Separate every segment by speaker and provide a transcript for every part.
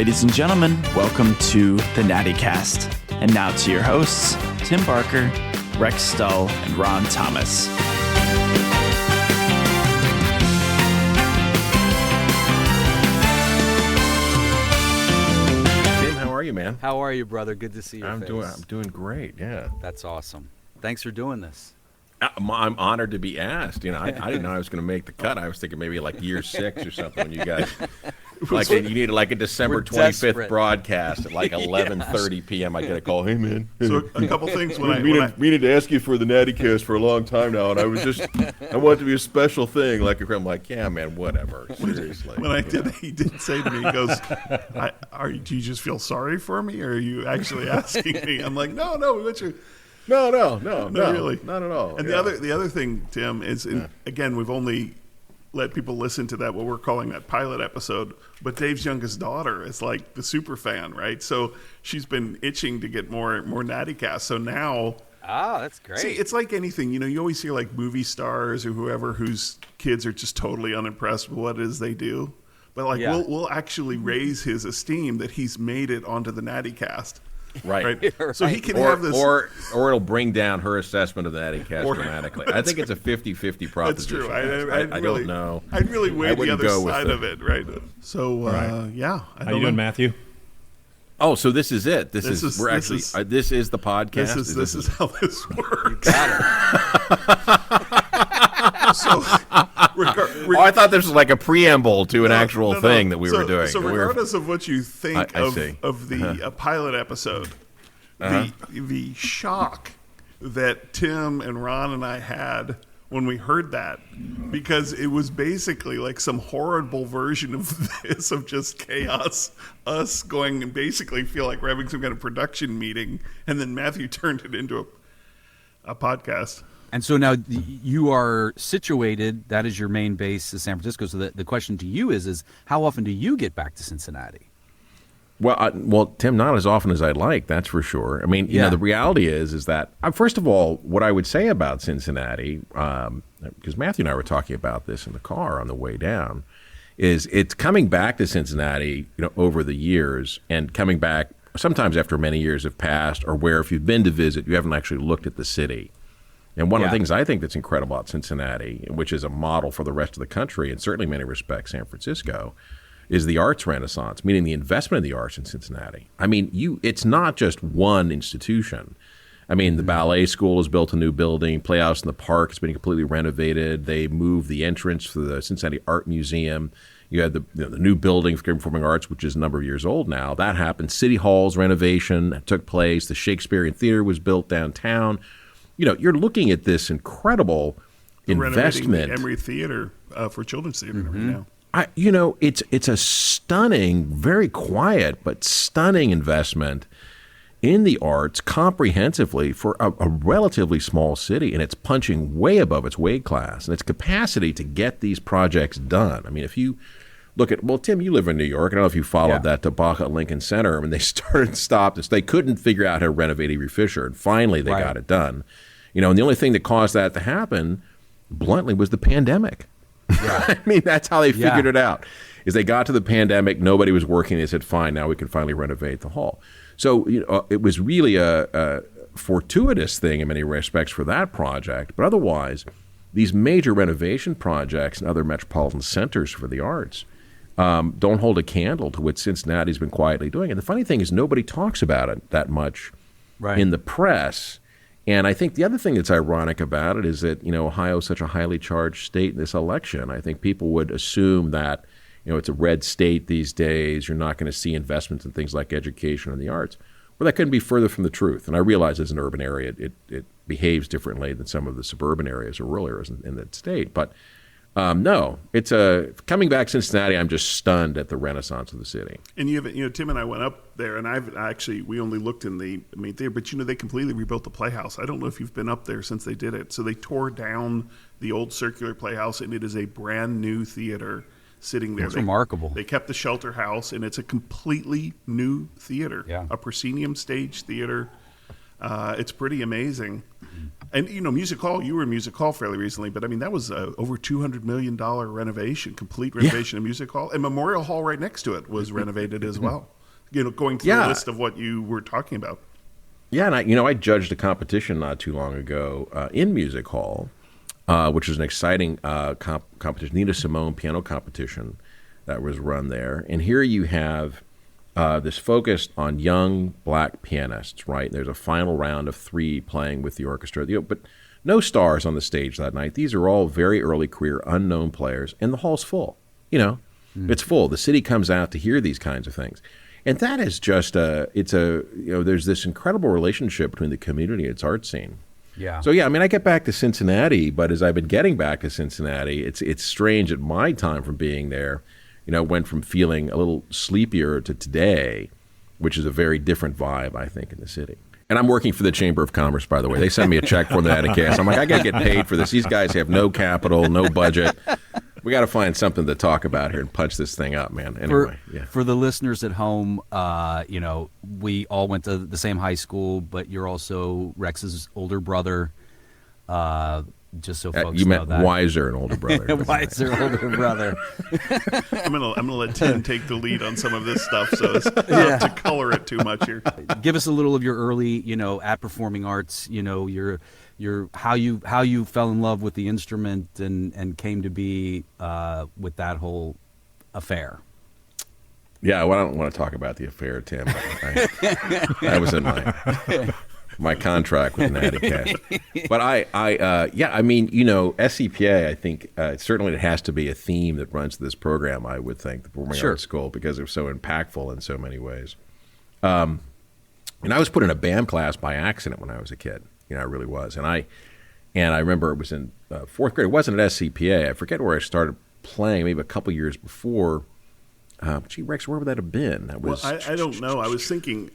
Speaker 1: Ladies and gentlemen, welcome to the Natty Cast. And now to your hosts, Tim Barker, Rex Stull, and Ron Thomas.
Speaker 2: Tim, how are you, man?
Speaker 3: How are you, brother? Good to see you.
Speaker 2: I'm doing great. Yeah,
Speaker 3: that's awesome. Thanks for doing this.
Speaker 2: I'm honored to be asked. I didn't know I was going to make the cut. I was thinking maybe like year 6 or something when you guys. You needed like a December 25th broadcast at like 11:30 p.m. I get a call. Hey man,
Speaker 4: so a couple things when I
Speaker 2: needed to ask you for the Natty Cast for a long time now, and I want it to be a special thing. I'm like, yeah, man, whatever. Seriously.
Speaker 4: When he did say to me, he goes, "Do you just feel sorry for me, or are you actually asking me?" I'm like, no,
Speaker 2: No,
Speaker 4: really,
Speaker 2: not at all.
Speaker 4: And the other thing, Tim, is again, we've only let people listen to that, what we're calling that pilot episode, but Dave's youngest daughter is like the super fan, right? So she's been itching to get more Natty Cast. So now,
Speaker 3: that's great.
Speaker 4: See, it's like anything, you always hear like movie stars or whoever whose kids are just totally unimpressed with what it is they do. But we'll actually raise his esteem that he's made it onto the Natty Cast.
Speaker 2: Right.
Speaker 4: So he can have this.
Speaker 2: Or it'll bring down her assessment of the Natty Cast dramatically. I think it's a 50-50 proposition.
Speaker 4: That's true.
Speaker 2: I don't know.
Speaker 4: I'd really weigh the other side of it, right? So,
Speaker 5: How you doing, Matthew?
Speaker 2: Oh, so this is it. This is the podcast.
Speaker 4: This is how this works.
Speaker 3: You got it.
Speaker 4: So,
Speaker 2: I thought this was like a preamble to an actual thing that we were doing.
Speaker 4: So regardless of what you think of the pilot episode, the shock that Tim and Ron and I had when we heard that, because it was basically like some horrible version of this, of just chaos, us going and basically feel like we're having some kind of production meeting, and then Matthew turned it into a podcast.
Speaker 3: And so now you are situated, that is your main base, is San Francisco. So the question to you is how often do you get back to Cincinnati?
Speaker 2: Well, Tim, not as often as I'd like, that's for sure. I mean, the reality is that, first of all, what I would say about Cincinnati, because Matthew and I were talking about this in the car on the way down, is it's coming back to Cincinnati, over the years, and coming back sometimes after many years have passed, or where if you've been to visit, you haven't actually looked at the city. And one of the things I think that's incredible about Cincinnati, which is a model for the rest of the country, and certainly in many respects San Francisco, is the arts renaissance, meaning the investment in the arts in Cincinnati. I mean, it's not just one institution. I mean, the ballet school has built a new building. Playhouse in the Park has been completely renovated. They moved the entrance for the Cincinnati Art Museum. You had the new building for performing arts, which is a number of years old now. That happened. City Hall's renovation took place. The Shakespearean Theater was built downtown. You're looking at this incredible investment.
Speaker 4: The Emory Theater for Children's Theater now.
Speaker 2: It's a stunning, very quiet, but stunning investment in the arts comprehensively for a relatively small city, and it's punching way above its weight class and its capacity to get these projects done. I mean, if you look at, Tim, you live in New York. I don't know if you followed that debacle at Lincoln Center. I mean, they started and stopped this. They couldn't figure out how to renovate Avery Fisher, and finally they got it done. And the only thing that caused that to happen, bluntly, was the pandemic. Yeah. I mean, that's how they figured it out. Is they got to the pandemic, nobody was working. They said, fine, now we can finally renovate the hall. So it was really a fortuitous thing in many respects for that project. But otherwise, these major renovation projects in other metropolitan centers for the arts don't hold a candle to what Cincinnati's been quietly doing. And the funny thing is nobody talks about it that much in the press. And I think the other thing that's ironic about it is that, Ohio is such a highly charged state in this election. I think people would assume that, it's a red state these days. You're not going to see investments in things like education and the arts. Well, that couldn't be further from the truth. And I realize as an urban area, it behaves differently than some of the suburban areas or rural areas in the state. But no, it's coming back to Cincinnati. I'm just stunned at the renaissance of the city.
Speaker 4: And Tim and I went up there, and we only looked in the main theater, but they completely rebuilt the Playhouse. I don't know if you've been up there since they did it. So they tore down the old circular Playhouse, and it is a brand new theater sitting there.
Speaker 3: That's remarkable.
Speaker 4: They kept the shelter house, and it's a completely new theater, a proscenium stage theater. It's pretty amazing. And, Music Hall, you were in Music Hall fairly recently, but I mean, that was over $200 million renovation, complete renovation of Music Hall. And Memorial Hall right next to it was renovated as well. Going to the list of what you were talking about.
Speaker 2: Yeah, and I judged a competition not too long ago in Music Hall, which was an exciting competition, Nina Simone piano competition that was run there. And here you have this focused on young black pianists, right? There's a final round of 3 playing with the orchestra, but no stars on the stage that night. These are all very early career, unknown players, and the hall's full. It's full. The city comes out to hear these kinds of things. And that is just there's this incredible relationship between the community and its art scene.
Speaker 3: Yeah.
Speaker 2: So I get back to Cincinnati, but as I've been getting back to Cincinnati, it's strange at my time from being there. Went from feeling a little sleepier to today, which is a very different vibe, I think, in the city. And I'm working for the Chamber of Commerce, by the way. They send me a check for the Nattycast. I'm like, I got to get paid for this. These guys have no capital, no budget. We got to find something to talk about here and punch this thing up, man. Anyway,
Speaker 3: for the listeners at home, we all went to the same high school, but you're also Rex's older brother. Just so folks
Speaker 2: you
Speaker 3: know
Speaker 2: meant
Speaker 3: that.
Speaker 2: Wiser, an older brother.
Speaker 3: Wiser, older brother.
Speaker 4: I'm gonna let Tim take the lead on some of this stuff, so as not to color it too much here.
Speaker 3: Give us a little of your early, at performing arts. Your how you fell in love with the instrument and came to be with that whole affair.
Speaker 2: Yeah, well, I don't want to talk about the affair, Tim. That was in my contract with Nattycast. But SCPA, I think certainly it has to be a theme that runs this program, I would think, the Performing Arts School, because it was so impactful in so many ways. And I was put in a band class by accident when I was a kid. I really was. And I remember it was in 4th grade. It wasn't at SCPA. I forget where I started playing, maybe a couple years before. Gee, Rex, where would that have been?
Speaker 4: I don't know. I was thinking,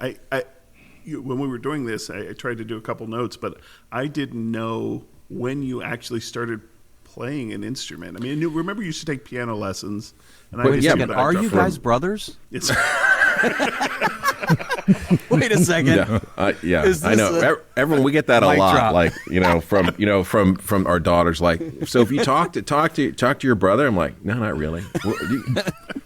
Speaker 4: when we were doing this, I tried to do a couple notes, but I didn't know when you actually started playing an instrument. I mean, remember you used to take piano lessons. And
Speaker 3: Wait a second, are you guys brothers?
Speaker 4: It's
Speaker 3: Wait a second.
Speaker 2: I know. Everyone, we get that a lot. Drop. Like from our daughters. Like, so if you talk to your brother, I'm like, no, not really.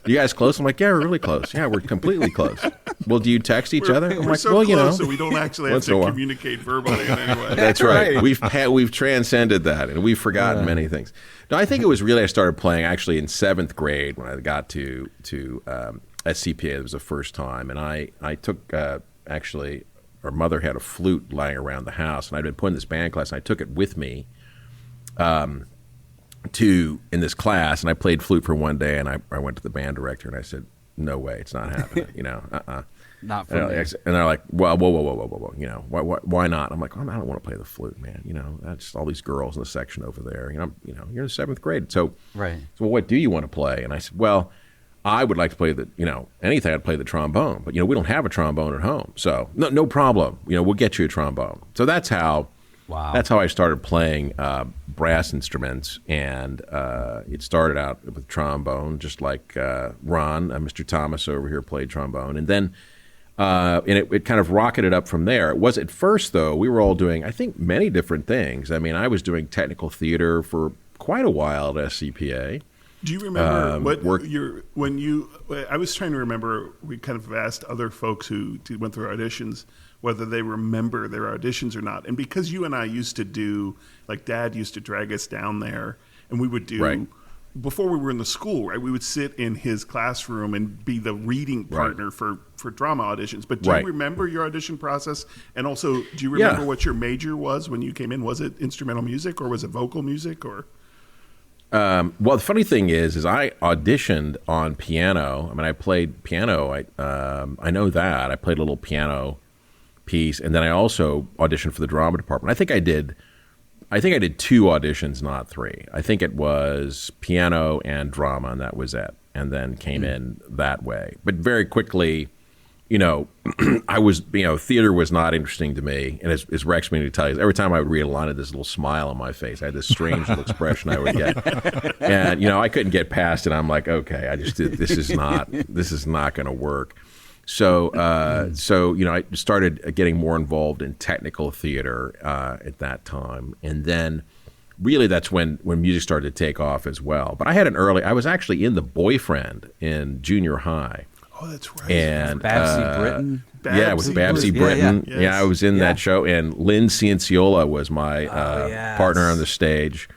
Speaker 2: You guys close? I'm like, yeah, we're really close. Yeah, we're completely close. Well, do you text each other? I'm
Speaker 4: like,
Speaker 2: so
Speaker 4: well, close, so we don't actually have to communicate verbally in any way.
Speaker 2: That's right. We've transcended that, and we've forgotten many things. No, I think it was really I started playing actually in 7th grade when I got to SCPA. It was the first time, and I took actually our mother had a flute lying around the house, and I'd been put in this band class, and I took it with me in this class, and I played flute for one day, and I went to the band director, and I said, no way, it's not happening,
Speaker 3: Not for me.
Speaker 2: And they're like, well, whoa, why not? I'm like, I don't want to play the flute, man. That's all these girls in the section over there. You're in 7th grade, so
Speaker 3: right.
Speaker 2: So what do you want to play? And I said, well, I would like to play anything. I'd play the trombone, but we don't have a trombone at home, so no problem. We'll get you a trombone. So that's how.
Speaker 3: Wow.
Speaker 2: That's how I started playing brass instruments, and it started out with trombone, just like Ron, Mr. Thomas over here played trombone, and then it kind of rocketed up from there. It was at first, though, we were all doing, I think, many different things. I mean, I was doing technical theater for quite a while at SCPA.
Speaker 4: Do you remember I was trying to remember, we kind of asked other folks who went through auditions whether they remember their auditions or not. And because you and I used to do, like Dad used to drag us down there, and we would do, before we were in the school, right, we would sit in his classroom and be the reading partner for drama auditions. But do you remember your audition process? And also, do you remember what your major was when you came in? Was it instrumental music, or was it vocal music, or...
Speaker 2: Well, the funny thing is I auditioned on piano. I mean, I played piano. I know that. I played a little piano piece, and then I also auditioned for the drama department. I think I did 2 auditions, not 3. I think it was piano and drama, and that was it. And then came in that way. But very quickly, I was, theater was not interesting to me. And as Rex meant to tell you, every time I would read a line, I had this little smile on my face. I had this strange little expression I would get. And, I couldn't get past it. I'm like, okay, this is not going to work. So, so I started getting more involved in technical theater at that time, and then really that's when music started to take off as well. But I was actually in The Boyfriend in junior high.
Speaker 4: Oh, that's right.
Speaker 2: And
Speaker 3: Babsy Britton.
Speaker 2: With Babsy Britton.
Speaker 4: Yeah, yes.
Speaker 2: I was in that show, and Lynn Cianciola was my partner on the stage,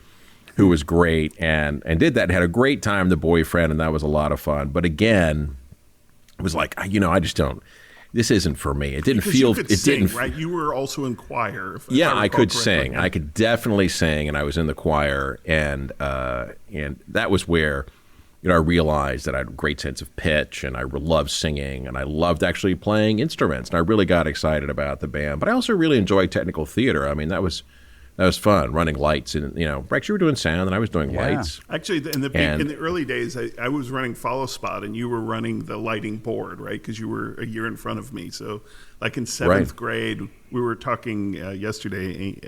Speaker 2: who was great and did that and had a great time. The Boyfriend, and that was a lot of fun. But again, it was like, I just don't. This isn't for me. It didn't feel.
Speaker 4: It didn't. Right. You were also in choir. If
Speaker 2: I could sing. I could definitely sing, and I was in the choir, and that was where I realized that I had a great sense of pitch, and I loved singing, and I loved actually playing instruments, and I really got excited about the band. But I also really enjoyed technical theater. I mean, that was fun, running lights, and Rex, you were doing sound, and I was doing lights.
Speaker 4: Actually, in the early days, I was running follow spot, and you were running the lighting board, right? Because you were a year in front of me. So, like in seventh grade, we were talking yesterday.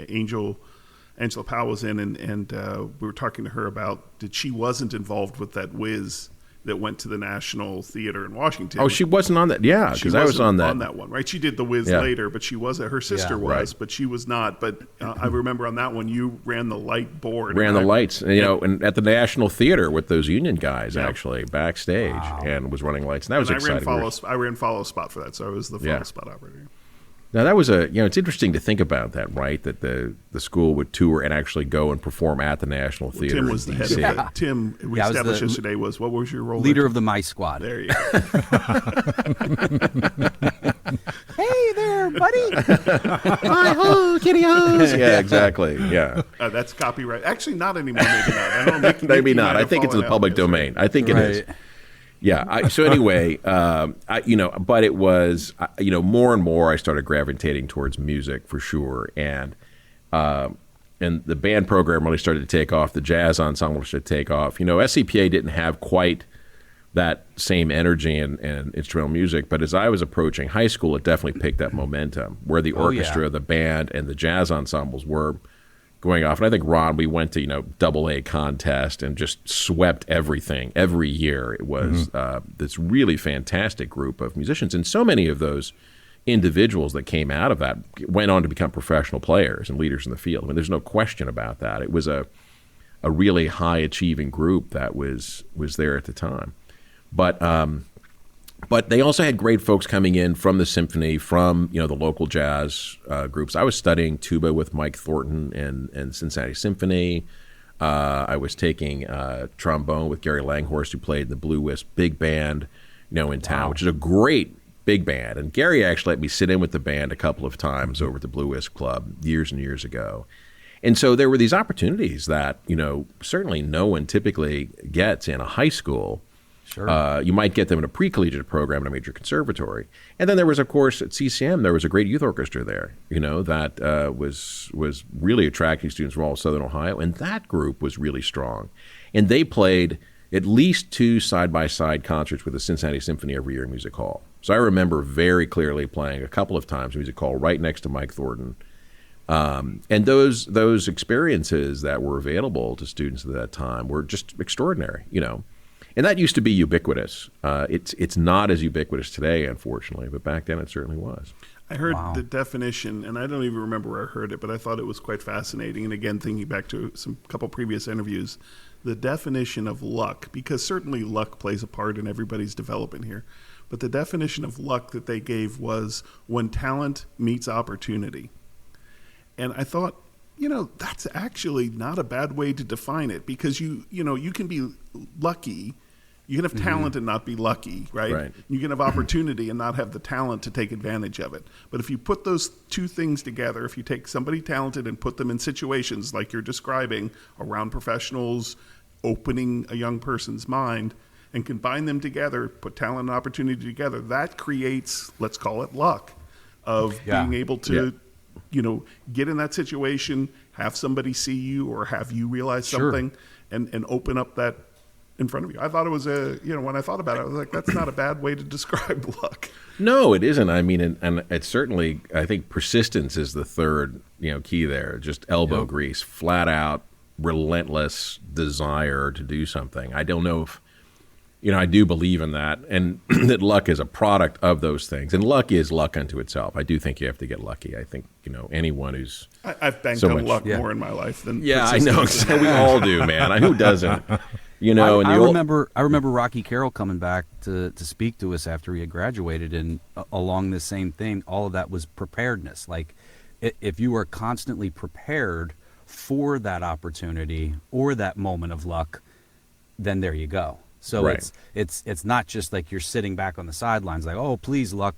Speaker 4: Angela Powell was in, and we were talking to her about that she wasn't involved with that whiz that went to the National Theater in Washington.
Speaker 2: Oh, she wasn't on that? Yeah, because I was on that
Speaker 4: one, right? She did the whiz later, but she wasn't. Her sister was, but she was not. But I remember on that one, you ran the light board.
Speaker 2: Ran the lights, and at the National Theater with those union guys, actually, backstage, and was running lights. And that was exciting.
Speaker 4: I ran follow spot for that, so I was the follow spot operator.
Speaker 2: Now, that was it's interesting to think about that, right? That the school would tour and actually go and perform at the National Theater.
Speaker 4: Tim was the head of it. Tim, we established yesterday, what was your role?
Speaker 3: Leader of the Mice Squad.
Speaker 4: There you go.
Speaker 6: Hey there, buddy.
Speaker 2: Hi-ho, kitty-hos. Yeah, exactly. Yeah.
Speaker 4: That's copyright. Actually, not anymore. Maybe not. I don't know.
Speaker 2: Maybe not. I think it's in the public domain. I think it is. Yeah. So anyway, but it was, more and more I started gravitating towards music for sure. And the band program really started to take off. The jazz ensemble started to take off. SCPA didn't have quite that same energy in instrumental music. But as I was approaching high school, it definitely picked up momentum where the orchestra, the band, and the jazz ensembles were going off. And I think, Ron, we went to, AA contest and just swept everything every year. It was this really fantastic group of musicians. And so many of those individuals that came out of that went on to become professional players and leaders in the field. I mean, there's no question about that. It was a really high-achieving group that was there at the time. But they also had great folks coming in from the symphony, from the local jazz groups. I was studying tuba with Mike Thornton and Cincinnati Symphony. I was taking trombone with Gary Langhorst, who played the Blue Wisp Big Band, in town, which is a great big band. And Gary actually let me sit in with the band a couple of times over at the Blue Wisp Club years and years ago. And so there were these opportunities that certainly no one typically gets in a high school.
Speaker 3: Sure.
Speaker 2: You might get them in a pre-collegiate program at a major conservatory. And then there was, of course, at CCM, there was a great youth orchestra there, that was really attracting students from all of Southern Ohio. And that group was really strong. And they played at least 2 side-by-side concerts with the Cincinnati Symphony every year in Music Hall. So I remember very clearly playing a couple of times in Music Hall right next to Mike Thornton. And those experiences that were available to students at that time were just extraordinary, And that used to be ubiquitous. It's not as ubiquitous today, unfortunately, but back then it certainly was.
Speaker 4: I heard the definition, and I don't even remember where I heard it, but I thought it was quite fascinating. And again, thinking back to couple previous interviews, the definition of luck, because certainly luck plays a part in everybody's development here, but the definition of luck that they gave was when talent meets opportunity. And I thought, that's actually not a bad way to define it, because you can be lucky. You can have talent and not be lucky, right? You can have opportunity and not have the talent to take advantage of it. But if you put those two things together, if you take somebody talented and put them in situations like you're describing around professionals, opening a young person's mind, and combine them together, put talent and opportunity together, that creates, let's call it luck, of being able to, get in that situation, have somebody see you or have you realize something and open up that in front of you. I thought it was when I thought about it, I was like, that's not a bad way to describe luck.
Speaker 2: No, it isn't. I mean, and it's certainly, I think persistence is the third, key there. Just elbow grease, flat out, relentless desire to do something. I don't know I do believe in that, and that luck is a product of those things, and luck is luck unto itself. I do think you have to get lucky. I think anyone who's
Speaker 4: I've banked on luck more in my life than
Speaker 2: I know. We all do, man. Who doesn't?
Speaker 3: I remember Rocky Carroll coming back to speak to us after he had graduated, and along the same thing, all of that was preparedness. Like, if you are constantly prepared for that opportunity or that moment of luck, then there you go. So it's not just like you're sitting back on the sidelines like, oh, please luck.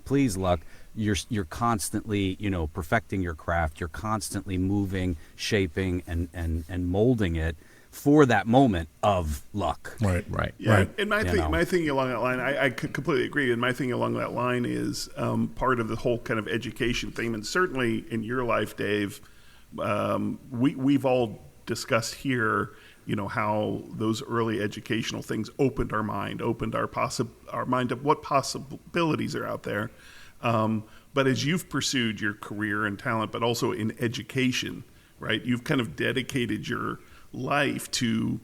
Speaker 3: You're constantly, perfecting your craft. You're constantly moving, shaping, and molding it for that moment of luck.
Speaker 2: Right.
Speaker 4: Yeah. Right. And my thinking along that line, I completely agree. And my thinking along that line is part of the whole kind of education theme. And certainly in your life, Dave, we've all discussed here, how those early educational things opened our mind, opened our mind of what possibilities are out there. But as you've pursued your career and talent, but also in education, right, you've kind of dedicated your life to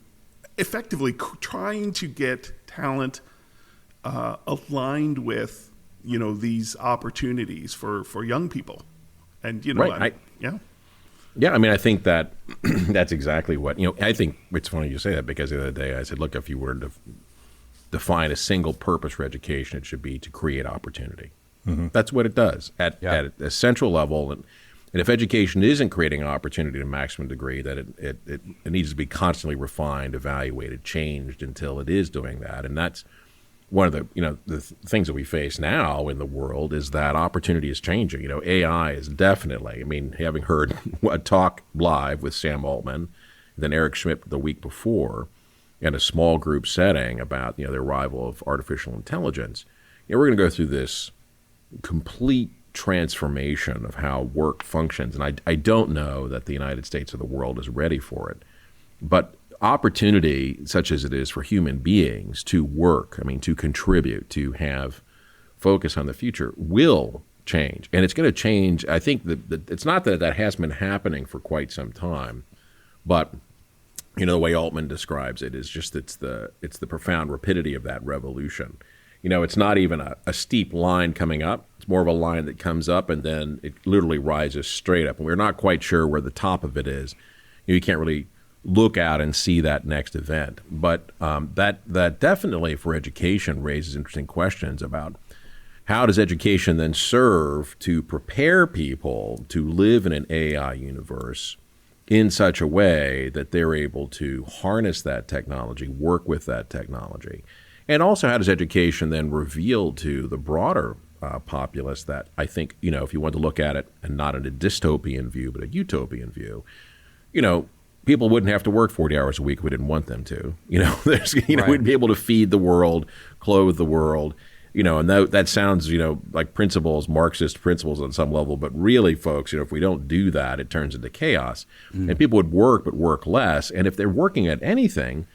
Speaker 4: effectively trying to get talent aligned with, these opportunities for young people. And,
Speaker 2: Yeah, I mean, I think that that's exactly what, I think it's funny you say that, because the other day I said, look, if you were to define a single purpose for education, it should be to create opportunity. Mm-hmm. That's what it does at a central level. And if education isn't creating opportunity to a maximum degree, that it needs to be constantly refined, evaluated, changed until it is doing that. And that's one of the things that we face now in the world, is that opportunity is changing. AI is definitely, having heard a talk live with Sam Altman, then Eric Schmidt the week before, in a small group setting about, the arrival of artificial intelligence, we're going to go through this complete transformation of how work functions. And I don't know that the United States or the world is ready for it. But opportunity, such as it is for human beings to work, to contribute, to have focus on the future, will change. And it's going to change. I think that it's not that has been happening for quite some time, but the way Altman describes it is just it's the profound rapidity of that revolution. It's not even a steep line coming up. It's more of a line that comes up and then it literally rises straight up. And we're not quite sure where the top of it is. You can't really look out and see that next event. But that definitely for education raises interesting questions about how does education then serve to prepare people to live in an AI universe in such a way that they're able to harness that technology, work with that technology. And also, how does education then reveal to the broader populace that I think, if you want to look at it and not in a dystopian view, but a utopian view, people wouldn't have to work 40 hours a week if we didn't want them to. We'd be able to feed the world, clothe the world, and that sounds, like principles, Marxist principles on some level. But really, folks, if we don't do that, it turns into chaos. And people would work, but work less. And if they're working at anything,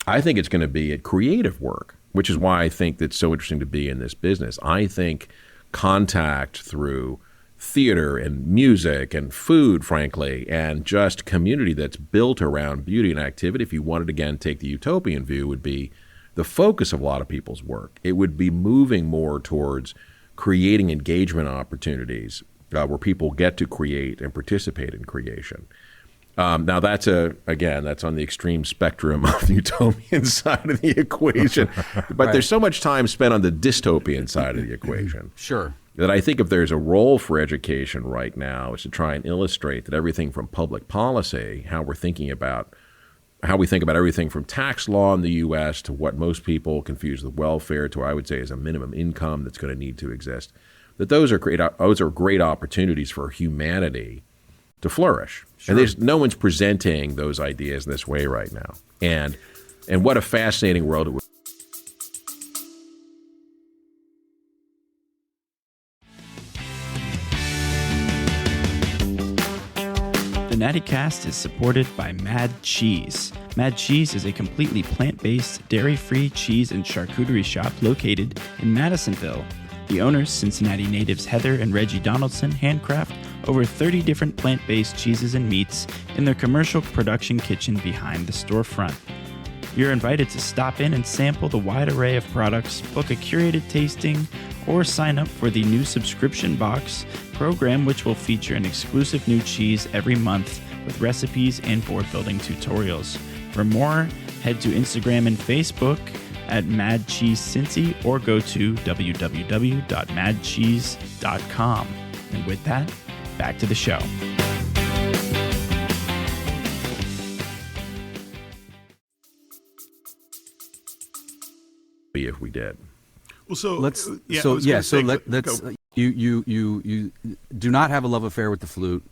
Speaker 2: I think it's going to be at creative work, which is why I think it's so interesting to be in this business. I think contact through theater and music and food, frankly, and just community that's built around beauty and activity, if you wanted to, again, take the utopian view, would be the focus of a lot of people's work. It would be moving more towards creating engagement opportunities where people get to create and participate in creation. Now that's on the extreme spectrum of the utopian side of the equation, but there's so much time spent on the dystopian side of the equation.
Speaker 3: Sure.
Speaker 2: That I think if there's a role for education right now is to try and illustrate that everything from public policy, how we think about everything from tax law in the U.S. to what most people confuse with welfare to what I would say is a minimum income that's going to need to exist, that those are great opportunities for humanity to flourish. Sure. And no one's presenting those ideas in this way right now. And what a fascinating world it would.
Speaker 1: The Natty Cast is supported by Mad Cheese. Mad Cheese is a completely plant-based, dairy-free cheese and charcuterie shop located in Madisonville. The owners, Cincinnati natives Heather and Reggie Donaldson, handcraft over 30 different plant-based cheeses and meats in their commercial production kitchen behind the storefront. You're invited to stop in and sample the wide array of products, book a curated tasting, or sign up for the new subscription box program, which will feature an exclusive new cheese every month with recipes and board-building tutorials. For more, head to Instagram and Facebook at Mad Cheese Cincy or go to www.madcheese.com. And with that, back to the show.
Speaker 2: If we did.
Speaker 4: Well, so
Speaker 3: let's
Speaker 4: let's
Speaker 3: you do not have a love affair with the flute.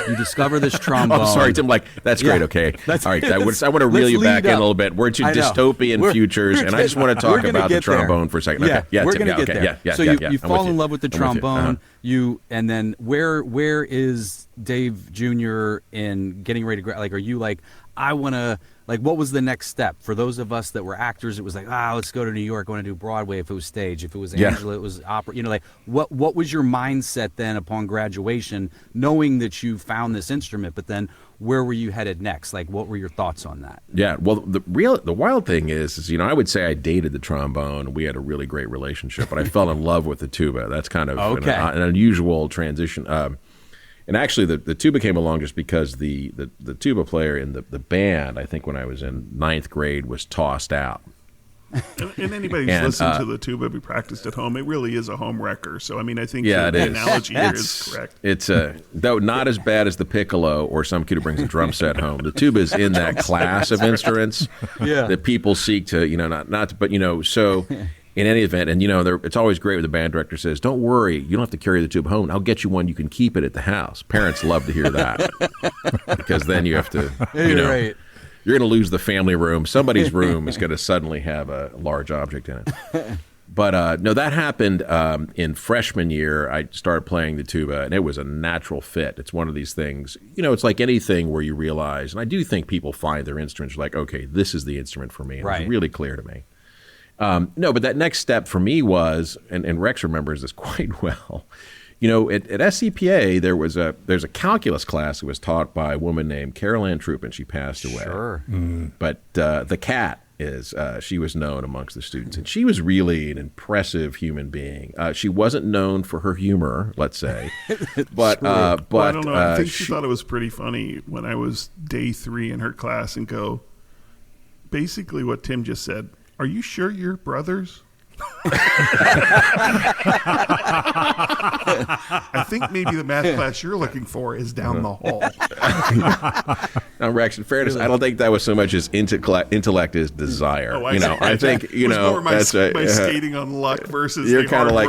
Speaker 3: You discover this trombone.
Speaker 2: Oh, sorry, Tim. That's great. Okay, all right. I want to reel you back in a little bit. We're to dystopian futures, and I just want to talk about the trombone for a second.
Speaker 3: Yeah,
Speaker 2: okay. Yeah,
Speaker 3: we're
Speaker 2: Tim,
Speaker 3: going to get there.
Speaker 2: Yeah,
Speaker 3: so you fall in love with the trombone. And then where is Dave Jr. in getting ready to are you like, I want to, what was the next step for those of us that were actors? It was like, let's go to New York. I want to do Broadway. If it was stage, if it was Angela, it was opera. What was your mindset then upon graduation, knowing that you found this instrument? But then, where were you headed next? What were your thoughts on that?
Speaker 2: Yeah, well, the wild thing is I would say I dated the trombone. We had a really great relationship, but I fell in love with the tuba. That's kind of an unusual transition. And actually, the tuba came along just because the tuba player in the band, I think when I was in 9th grade, was tossed out.
Speaker 4: And anybody who's listened to the tuba be practiced at home, it really is a home wrecker. So, I mean, I think the analogy here is correct.
Speaker 2: It's though not as bad as the piccolo or some kid who brings a drum set home. The tuba is in that class of instruments that people seek to, so... In any event, and it's always great when the band director says, "Don't worry, you don't have to carry the tuba home. I'll get you one. You can keep it at the house." Parents love to hear that because then you have to,
Speaker 3: right.
Speaker 2: You're going to lose the family room. Somebody's room is going to suddenly have a large object in it. But no, that happened in freshman year. I started playing the tuba, and it was a natural fit. It's one of these things, it's like anything where you realize, and I do think people find their instruments like, okay, this is the instrument for me. And It was really clear to me. No, but that next step for me was, and Rex remembers this quite well, at SCPA, there's a calculus class that was taught by a woman named Carol Ann Troop, and she passed away.
Speaker 3: Sure.
Speaker 2: But the cat she was known amongst the students, and she was really an impressive human being. She wasn't known for her humor, let's say. But
Speaker 4: I don't know. I think she thought it was pretty funny when I was day 3 in her class and go, basically what Tim just said, "Are you sure you're brothers?" I think maybe the math class you're looking for is down the hall.
Speaker 2: Now, Rex, in fairness, I don't think that was so much as intellect as desire. I think
Speaker 4: more my skating on luck versus
Speaker 2: you're kind of like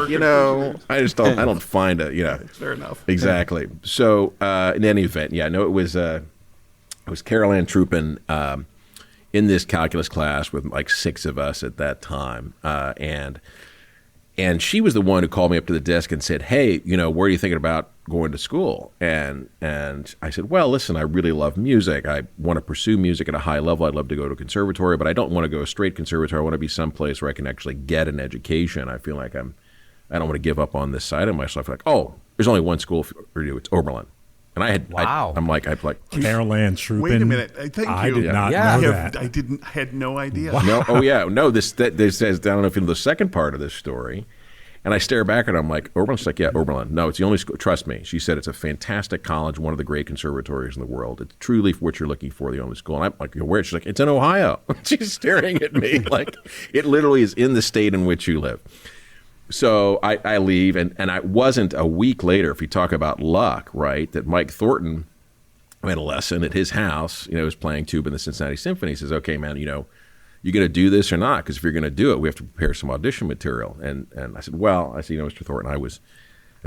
Speaker 2: I don't find it.
Speaker 4: Fair enough.
Speaker 2: Exactly. So in any event, it was Carol Ann Troopin in this calculus class with like 6 of us at that time, and she was the one who called me up to the desk and said, "Hey, where are you thinking about going to school?" And I said, "Well, listen, I really love music. I want to pursue music at a high level. I'd love to go to a conservatory, but I don't want to go a straight conservatory. I want to be someplace where I can actually get an education. I feel like I don't want to give up on this side of myself." Like, oh, there's only one school for you. It's Oberlin. And I had,
Speaker 3: wow.
Speaker 2: I'm like,
Speaker 5: Carol Ann Troopin.
Speaker 4: Wait a minute.
Speaker 5: I did not know that.
Speaker 4: I had no idea.
Speaker 2: Wow. No, oh yeah, no. This says, I don't know if you know the second part of this story. And I stare back at her. I'm like, Oberlin? She's like, yeah, Oberlin. No, it's the only school. Trust me. She said it's a fantastic college, one of the great conservatories in the world. It's truly what you're looking for, the only school. And I'm like, where? She's like, it's in Ohio. She's staring at me like it literally is in the state in which you live. So I leave, and I wasn't a week later, if you talk about luck, right, that Mike Thornton had a lesson at his house, he was playing tuba in the Cincinnati Symphony. He says, okay, man, you going to do this or not? Because if you're going to do it, we have to prepare some audition material. And I said, Mr. Thornton, I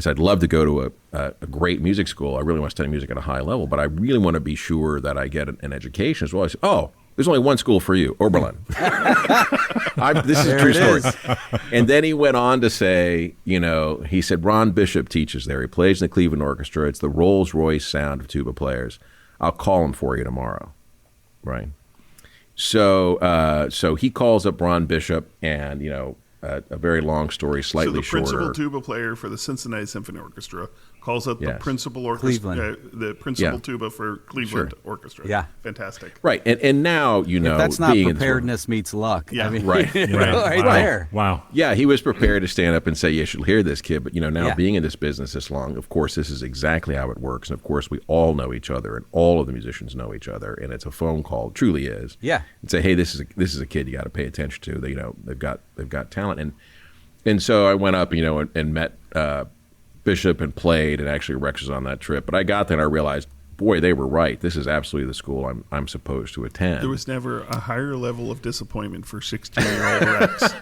Speaker 2: said, I'd love to go to a great music school. I really want to study music at a high level, but I really want to be sure that I get an education as well. I said, oh, there's only one school for you, Oberlin. This is a true story. And then he went on to say, he said, Ron Bishop teaches there. He plays in the Cleveland Orchestra. It's the Rolls-Royce sound of tuba players. I'll call him for you tomorrow, right? So he calls up Ron Bishop, and a very long story, slightly shorter.
Speaker 4: So the principal tuba player for the Cincinnati Symphony Orchestra calls up the principal orchestra, the principal tuba for Cleveland Orchestra.
Speaker 3: Yeah,
Speaker 4: fantastic.
Speaker 2: Right, and now if
Speaker 3: that's not preparedness meets luck.
Speaker 4: Yeah,
Speaker 3: I mean,
Speaker 2: right
Speaker 3: there.
Speaker 5: Wow.
Speaker 2: Yeah, he was prepared to stand up and say, "You should hear this kid." But now being in this business this long, of course, this is exactly how it works. And of course, we all know each other, and all of the musicians know each other. And it's a phone call, truly is.
Speaker 3: Yeah,
Speaker 2: and say, "Hey, this is a kid you got to pay attention to. They've got talent." And so I went up, and met Bishop and played, and actually Rex was on that trip. But I got there and I realized, boy, they were right. This is absolutely the school I'm supposed to attend.
Speaker 4: There was never a higher level of disappointment for 16-year-old Rex,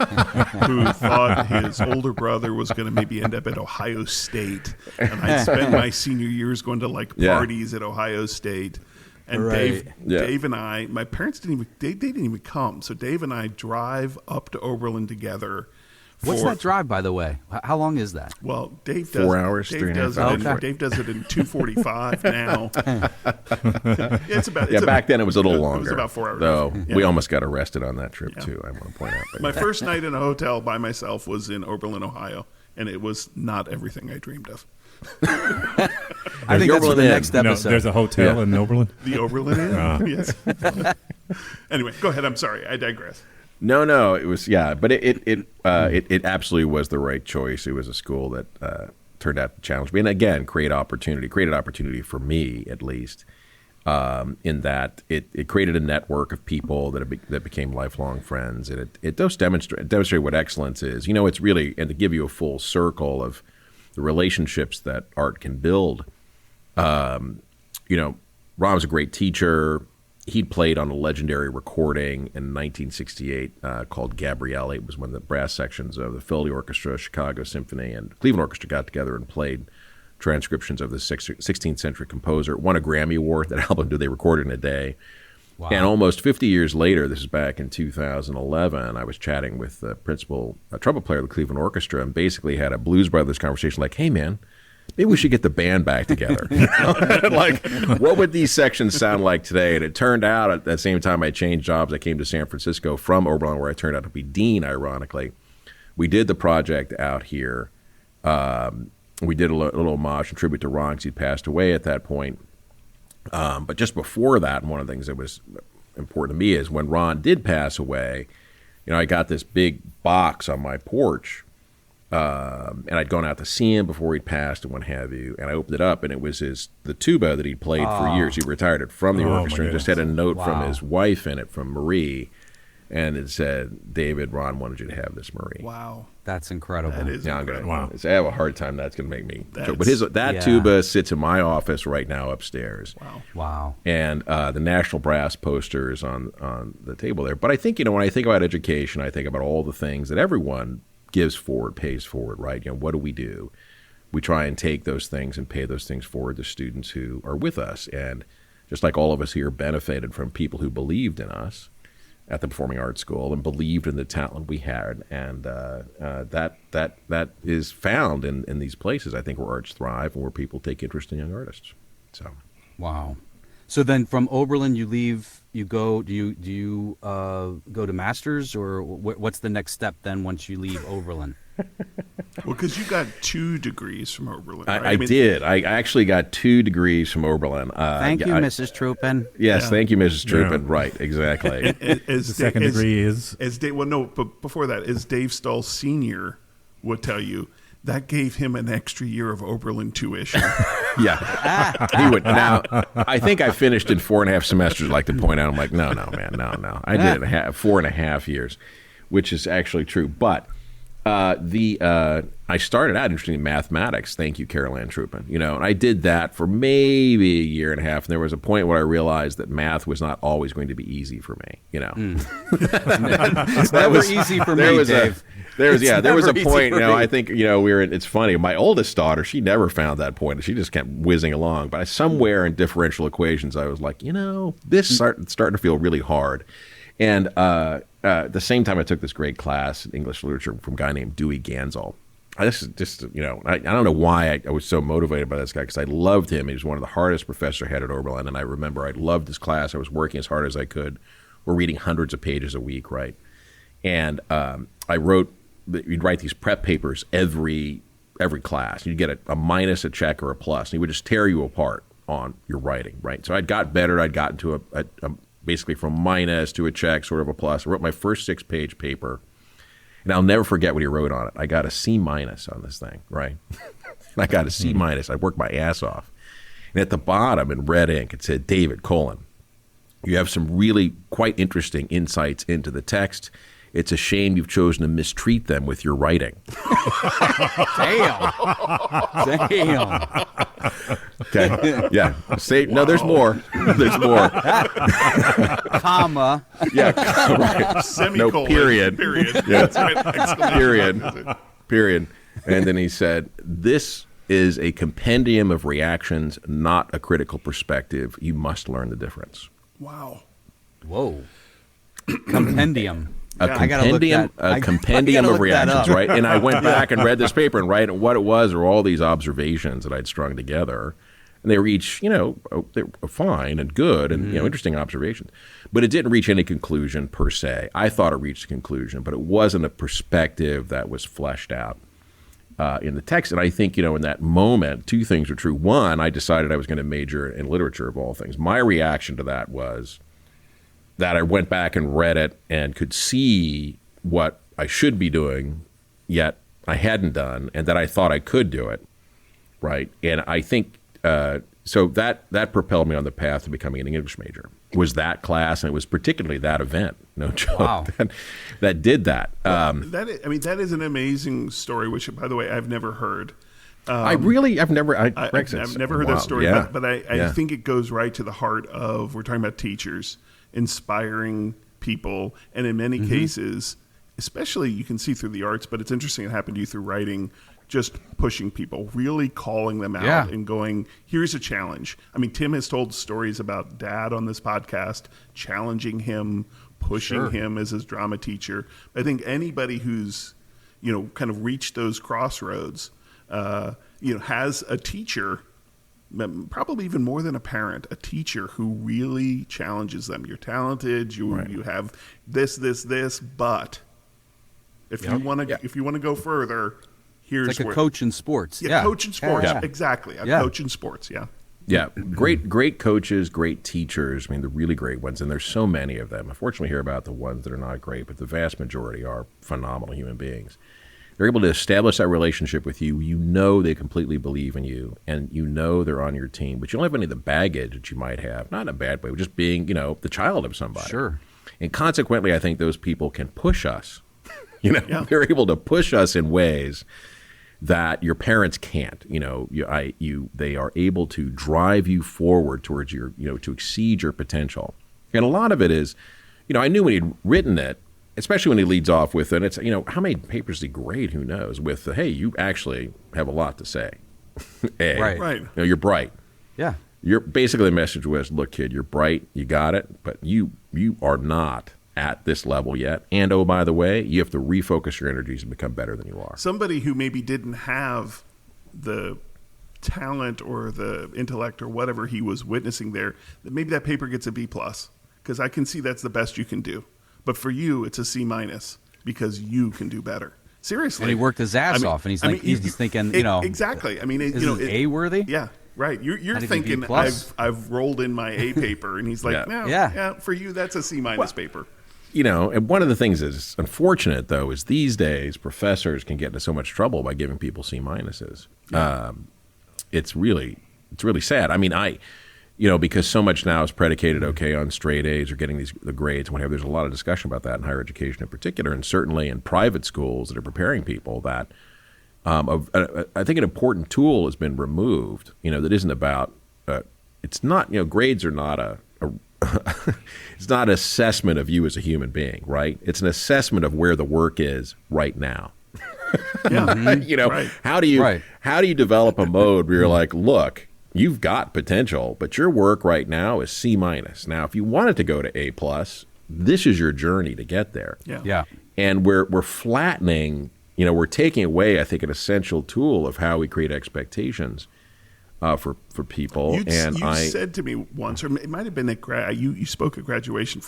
Speaker 4: who thought his older brother was going to maybe end up at Ohio State, and I spent my senior years going to parties at Ohio State. And Dave and I, my parents didn't even come. So Dave and I drive up to Oberlin together.
Speaker 3: What's that drive, by the way? How long is that?
Speaker 4: Well, Dave does
Speaker 2: 4 hours,
Speaker 4: Dave
Speaker 2: 3.5
Speaker 4: does
Speaker 2: hours.
Speaker 4: Dave does it in 2:45 now.
Speaker 2: Back then it was a little longer.
Speaker 4: It was about 4 hours.
Speaker 2: Though we almost got arrested on that trip too. I want to point out.
Speaker 4: My first night in a hotel by myself was in Oberlin, Ohio, and it was not everything I dreamed of.
Speaker 3: I think that's for the next episode.
Speaker 5: There's a hotel in Oberlin.
Speaker 4: The Oberlin Inn, yes. Anyway, go ahead. I'm sorry. I digress.
Speaker 2: No, it was but it absolutely was the right choice. It was a school that turned out to challenge me, and again, created opportunity for me at least, in that it created a network of people that became lifelong friends, and it does demonstrate what excellence is. It's really, and to give you a full circle of the relationships that art can build. Ron was a great teacher. He'd played on a legendary recording in 1968 called Gabrielle. It was when the brass sections of the Philly Orchestra, Chicago Symphony, and Cleveland Orchestra got together and played transcriptions of the 16th century composer. Won a Grammy Award. That album they recorded in a day. Wow. And almost 50 years later, this is back in 2011, I was chatting with the principal trumpet player of the Cleveland Orchestra and basically had a Blues Brothers conversation like, hey, man, maybe we should get the band back together. Like, what would these sections sound like today? And it turned out at that same time I changed jobs, I came to San Francisco from Oberlin, where I turned out to be dean, ironically. We did the project out here. We did a little homage and tribute to Ron because he'd passed away at that point. But just before that, and one of the things that was important to me is when Ron did pass away, I got this big box on my porch. And I'd gone out to see him before he'd passed and what have you. And I opened it up, and it was the tuba that he'd played for years. He retired it from the orchestra and just had a note from his wife in it, from Marie. And it said, David, Ron wanted you to have this, Marie.
Speaker 4: Wow.
Speaker 3: That's incredible.
Speaker 4: That is incredible.
Speaker 2: I have a hard time. That's going to make me joke. But that tuba sits in my office right now upstairs.
Speaker 3: Wow.
Speaker 2: And the National Brass poster is on the table there. But I think, when I think about education, I think about all the things that everyone gives forward, pays forward, right? What do? We try and take those things and pay those things forward to students who are with us. And just like all of us here benefited from people who believed in us at the Performing Arts School and believed in the talent we had. And that is found in these places, I think, where arts thrive and where people take interest in young artists. So,
Speaker 3: wow. So then from Oberlin, you leave, you go, do you go to Masters, or what's the next step then once you leave Oberlin?
Speaker 4: Well, because you got 2 degrees from Oberlin, right?
Speaker 2: I did. I actually got 2 degrees from Oberlin.
Speaker 6: Thank you, Mrs. Truppen.
Speaker 2: Yes, thank you, Mrs. Truppen. Yeah. Right, exactly.
Speaker 5: The second degree is?
Speaker 4: But before that, as Dave Stull Sr. would tell you, that gave him an extra year of Oberlin tuition.
Speaker 2: Yeah, he would. Now, I think I finished in 4.5 semesters. I'd like to point out, I'm like, no, man, no. I did it 4.5 years, which is actually true. But I started out interested in mathematics. Thank you, Carol Ann Truppen. And I did that for maybe a year and a half. And there was a point where I realized that math was not always going to be easy for me.
Speaker 3: It's never easy for me, Dave.
Speaker 2: There was a point, I think, it's funny. My oldest daughter, she never found that point. She just kept whizzing along. But somewhere in differential equations, I was like, this is starting to feel really hard. And at the same time, I took this great class in English literature from a guy named Dewey Gansall. I don't know why I was so motivated by this guy, because I loved him. He was one of the hardest professors I had at Oberlin. And I remember I loved his class. I was working as hard as I could. We're reading hundreds of pages a week, right? And I wrote you'd write these prep papers every class. You'd get a minus, a check, or a plus, and he would just tear you apart on your writing, right? So I'd got better. I'd gotten to a basically from minus to a check, sort of a plus. I wrote my first 6-page paper, and I'll never forget what he wrote on it. I got a C- on this thing, right? And I got a C-. I worked my ass off. And at the bottom in red ink, it said, David, you have some really quite interesting insights into the text. It's a shame you've chosen to mistreat them with your writing.
Speaker 3: Damn.
Speaker 2: Okay. Yeah. No, there's more. There's more.
Speaker 3: Comma.
Speaker 2: Yeah. Right.
Speaker 4: Semicolon.
Speaker 2: No, period.
Speaker 4: Period.
Speaker 2: Yeah. Period. And then he said, this is a compendium of reactions, not a critical perspective. You must learn the difference.
Speaker 4: Wow.
Speaker 3: Whoa. Compendium.
Speaker 2: A compendium of reactions, right? And I went back and read this paper, and what it was were all these observations that I'd strung together, and they were each, they were fine and good and interesting observations, but it didn't reach any conclusion per se. I thought it reached a conclusion, but it wasn't a perspective that was fleshed out in the text. And I think, in that moment, two things were true. One, I decided I was going to major in literature of all things. My reaction to that was that I went back and read it and could see what I should be doing, yet I hadn't done, and that I thought I could do it, right? And I think, so that propelled me on the path to becoming an English major, was that class, and it was particularly that event, no joke,
Speaker 3: wow.
Speaker 2: that did that.
Speaker 4: That is an amazing story, which, by the way, I've never heard.
Speaker 2: I've never heard
Speaker 4: that story, but I think it goes right to the heart of, we're talking about teachers, inspiring people, and in many cases, especially you can see through the arts, but it's interesting it happened to you through writing, just pushing people, really calling them out and going, here's a challenge. I mean, Tim has told stories about Dad on this podcast, challenging him, pushing him as his drama teacher. I think anybody who's, kind of reached those crossroads, has a teacher, probably even more than a parent, a teacher who really challenges them. You're talented. You have this, but if you want to go further, here's
Speaker 3: it's like a coach in sports.
Speaker 4: Coach in sports. Yeah. Exactly. A coach in sports. Yeah.
Speaker 2: Yeah. Great coaches, great teachers. I mean, the really great ones, and there's so many of them. Unfortunately, we hear about the ones that are not great, but the vast majority are phenomenal human beings. They're able to establish that relationship with you. They completely believe in you, and they're on your team. But you don't have any of the baggage that you might have, not in a bad way, but just being, the child of somebody.
Speaker 3: Sure.
Speaker 2: And consequently, I think those people can push us. They're able to push us in ways that your parents can't. They are able to drive you forward towards your, to exceed your potential. And a lot of it is, I knew when he'd written it, especially when he leads off with it, it's, how many papers did he grade? Who knows? With hey, you actually have a lot to say.
Speaker 3: Right.
Speaker 2: You're bright.
Speaker 3: Yeah.
Speaker 2: Basically the message was, look, kid, you're bright, you got it, but you are not at this level yet. And oh, by the way, you have to refocus your energies and become better than you are.
Speaker 4: Somebody who maybe didn't have the talent or the intellect or whatever he was witnessing there, maybe that paper gets a B+, because I can see that's the best you can do. But for you, it's a C- because you can do better. Seriously.
Speaker 3: And he worked his ass off, and he's thinking,
Speaker 4: exactly. I mean,
Speaker 3: is it A worthy?
Speaker 4: Yeah, right. You're thinking I've rolled in my A paper, and he's like, for you, that's a C- paper.
Speaker 2: And one of the things that's unfortunate, though, is these days professors can get into so much trouble by giving people C-.
Speaker 4: Yeah.
Speaker 2: It's really sad. I mean, because so much now is predicated, on straight A's or getting the grades and whatever. There's a lot of discussion about that in higher education in particular, and certainly in private schools that are preparing people that I think an important tool has been removed, that isn't about, it's not, grades are not it's not an assessment of you as a human being, right? It's an assessment of where the work is right now.
Speaker 4: Right.
Speaker 2: How do you develop a mode where you're like, look, you've got potential, but your work right now is C-. Now, if you wanted to go to A+, this is your journey to get there.
Speaker 3: Yeah.
Speaker 2: And we're flattening, we're taking away, I think, an essential tool of how we create expectations for people.
Speaker 4: You said to me once, or it might have been at you spoke at graduation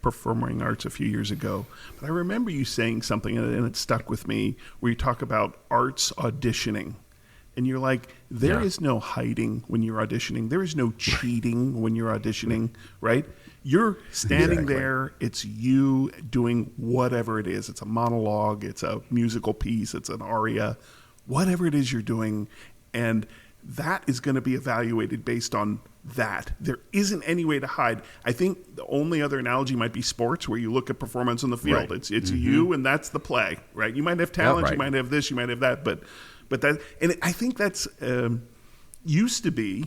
Speaker 4: performing arts a few years ago, but I remember you saying something, and it stuck with me, where you talk about arts auditioning. And you're like, there is no hiding when you're auditioning. There is no cheating when you're auditioning, right? You're standing there. It's you doing whatever it is. It's a monologue. It's a musical piece. It's an aria. Whatever it is you're doing. And that is going to be evaluated based on that. There isn't any way to hide. I think the only other analogy might be sports, where you look at performance on the field. Right. It's you, and that's the play, right? You might have talent. You might have this. You might have that. But that, and I think that's used to be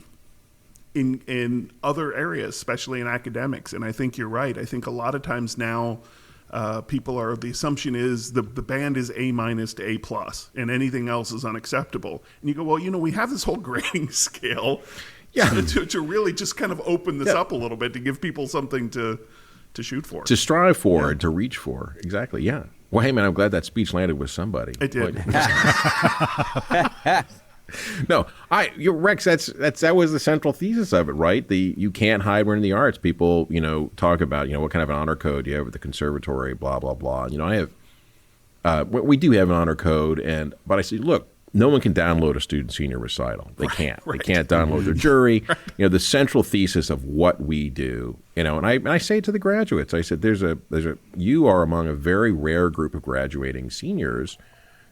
Speaker 4: in other areas, especially in academics. And I think you're right. I think a lot of times now people are, the assumption is the band is A- to A+, and anything else is unacceptable. And you go, well, we have this whole grading scale to really just kind of open this up a little bit, to give people something to shoot for.
Speaker 2: To strive for and to reach for. Exactly, yeah. Well, hey, man, I'm glad that speech landed with somebody.
Speaker 4: It did.
Speaker 2: No, Rex. That was the central thesis of it, right? You can't hide when in the arts. People, talk about, what kind of an honor code you have at the conservatory, blah blah blah. I have, we do have an honor code, but I say, look, no one can download a student senior recital. They can't. Right. They can't download their jury. Right. The central thesis of what we do. And I say it to the graduates. I said, you are among a very rare group of graduating seniors,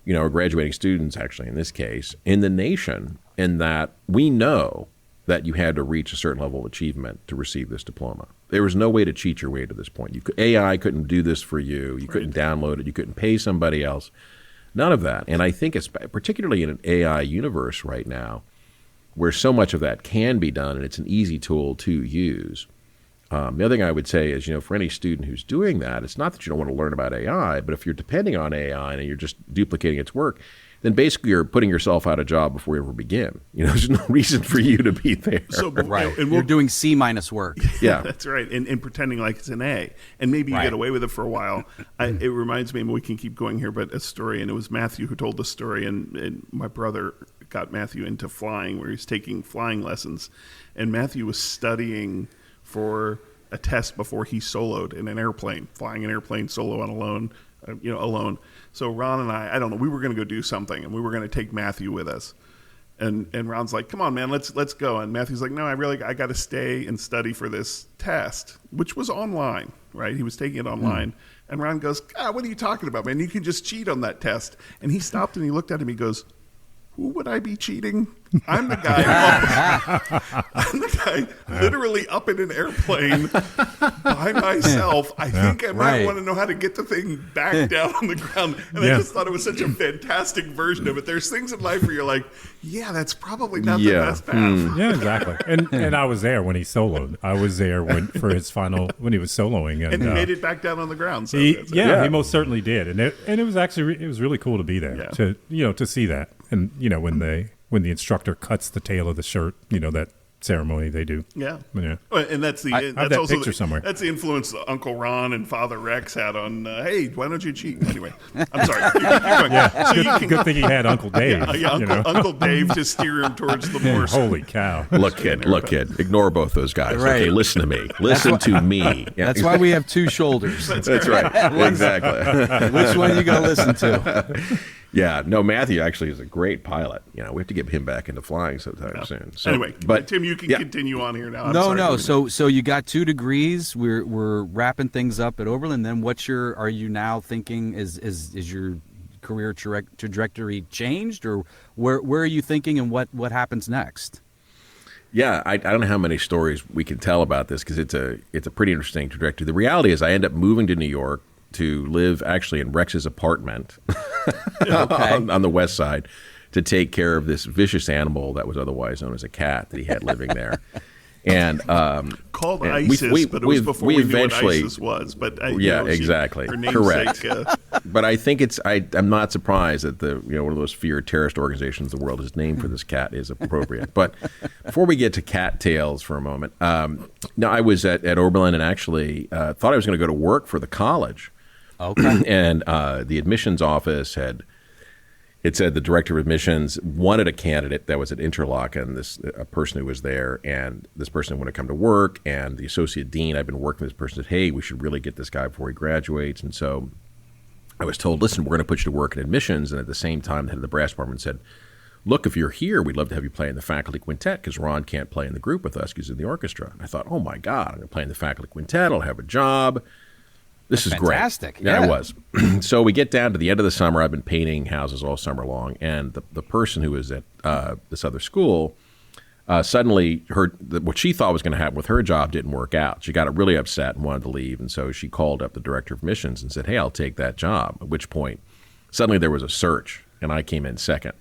Speaker 2: or graduating students, actually, in this case, in the nation, in that we know that you had to reach a certain level of achievement to receive this diploma. There was no way to cheat your way to this point. AI couldn't do this for you. You couldn't download it. You couldn't pay somebody else. None of that. And I think, particularly in an AI universe right now, where so much of that can be done, and it's an easy tool to use. The other thing I would say is, for any student who's doing that, it's not that you don't want to learn about AI, but if you're depending on AI and you're just duplicating its work, then basically you're putting yourself out of job before you ever begin. There's no reason for you to be there.
Speaker 3: So, right. And you're doing C- work.
Speaker 2: Yeah.
Speaker 4: That's right. And pretending like it's an A. And maybe you get away with it for a while. It reminds me, and we can keep going here, but a story, and it was Matthew who told the story, and my brother got Matthew into flying, where he's taking flying lessons. And Matthew was studying for a test before he soloed in an airplane, flying an airplane solo on alone. So Ron and I don't know, we were going to go do something, and we were going to take Matthew with us. And Ron's like, come on, man, let's go. And Matthew's like, no, I got to stay and study for this test, which was online, right? He was taking it online. And Ron goes, God, what are you talking about, man? You can just cheat on that test. And he stopped and he looked at him, he goes, who would I be cheating? I'm the guy literally up in an airplane by myself. I think I might want to know how to get the thing back down on the ground. And I just thought it was such a fantastic version of it. There's things in life where you're like, yeah, that's probably not the best path.
Speaker 5: Yeah, exactly. And I was there when he soloed. I was there for his final, when he was soloing. And
Speaker 4: he made it back down on the ground. So
Speaker 5: he most certainly did. And it was actually, it was really cool to be there, to see that. And, when the instructor cuts the tail of the shirt, that ceremony they do.
Speaker 4: Yeah.
Speaker 5: Yeah.
Speaker 4: And that's
Speaker 5: I have that
Speaker 4: also
Speaker 5: picture somewhere.
Speaker 4: That's the influence that Uncle Ron and Father Rex had on, hey, why don't you cheat? Anyway, I'm sorry. So
Speaker 5: good thing he had Uncle Dave.
Speaker 4: Uncle Dave to steer him towards the more.
Speaker 5: Holy cow.
Speaker 2: Look, kid, ignore both those guys. Right. Okay, listen to me. Listen to me.
Speaker 3: Yeah. That's why we have two shoulders.
Speaker 2: That's right. Exactly.
Speaker 3: Which one you going to listen to?
Speaker 2: Yeah, no, Matthew actually is a great pilot. We have to get him back into flying sometime soon. So,
Speaker 4: anyway, but Tim, you can continue on here now.
Speaker 3: No. So you got 2 degrees. We're wrapping things up at Oberlin. Then are you now thinking is your career trajectory changed, or where are you thinking, and what happens next?
Speaker 2: Yeah, I don't know how many stories we can tell about this, because it's a pretty interesting trajectory. The reality is, I end up moving to New York to live actually in Rex's apartment on the west side, to take care of this vicious animal that was otherwise known as a cat that he had living there. And
Speaker 4: called ISIS, but it was before we knew what ISIS was. But
Speaker 2: exactly, correct. But I think I'm not surprised that one of those feared terrorist organizations the world has named for this cat is appropriate. But before we get to cat tales for a moment, I was at Oberlin, and actually thought I was going to go to work for the college.
Speaker 3: Okay.
Speaker 2: And the admissions office had it said the director of admissions wanted a candidate that was at Interlochen, a person who was there, and this person didn't want to come to work, and the associate dean, I've been working with this person, said, hey, we should really get this guy before he graduates. And so I was told, listen, we're going to put you to work in admissions. And at the same time, the head of the brass department said, look, if you're here, we'd love to have you play in the faculty quintet because Ron can't play in the group with us because he's in the orchestra. And I thought, oh, my God, I'm going to play in the faculty quintet. I'll have a job. This is
Speaker 3: fantastic.
Speaker 2: Great. Yeah, it was. So we get down to the end of the summer. I've been painting houses all summer long. And the person who was at this other school suddenly what she thought was going to happen with her job didn't work out. She got really upset and wanted to leave. And so she called up the director of admissions and said, hey, I'll take that job. At which point, suddenly there was a search, and I came in second.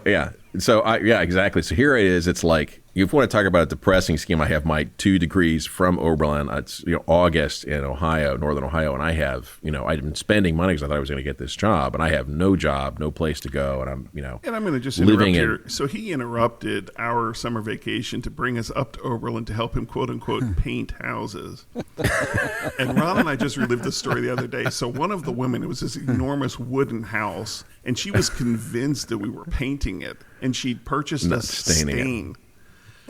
Speaker 2: Yeah. So exactly. So here it is. It's like, if you want to talk about a depressing scheme, I have my 2 degrees from Oberlin. It's August in Ohio, Northern Ohio, and I have I'd been spending money because I thought I was going to get this job, and I have no job, no place to go, and I'm
Speaker 4: And I'm going to just interrupt here. So he interrupted our summer vacation to bring us up to Oberlin to help him quote unquote paint houses. And Ron and I just relived this story the other day. So one of the women, it was this enormous wooden house, and she was convinced that we were painting it, and she'd purchased a stain.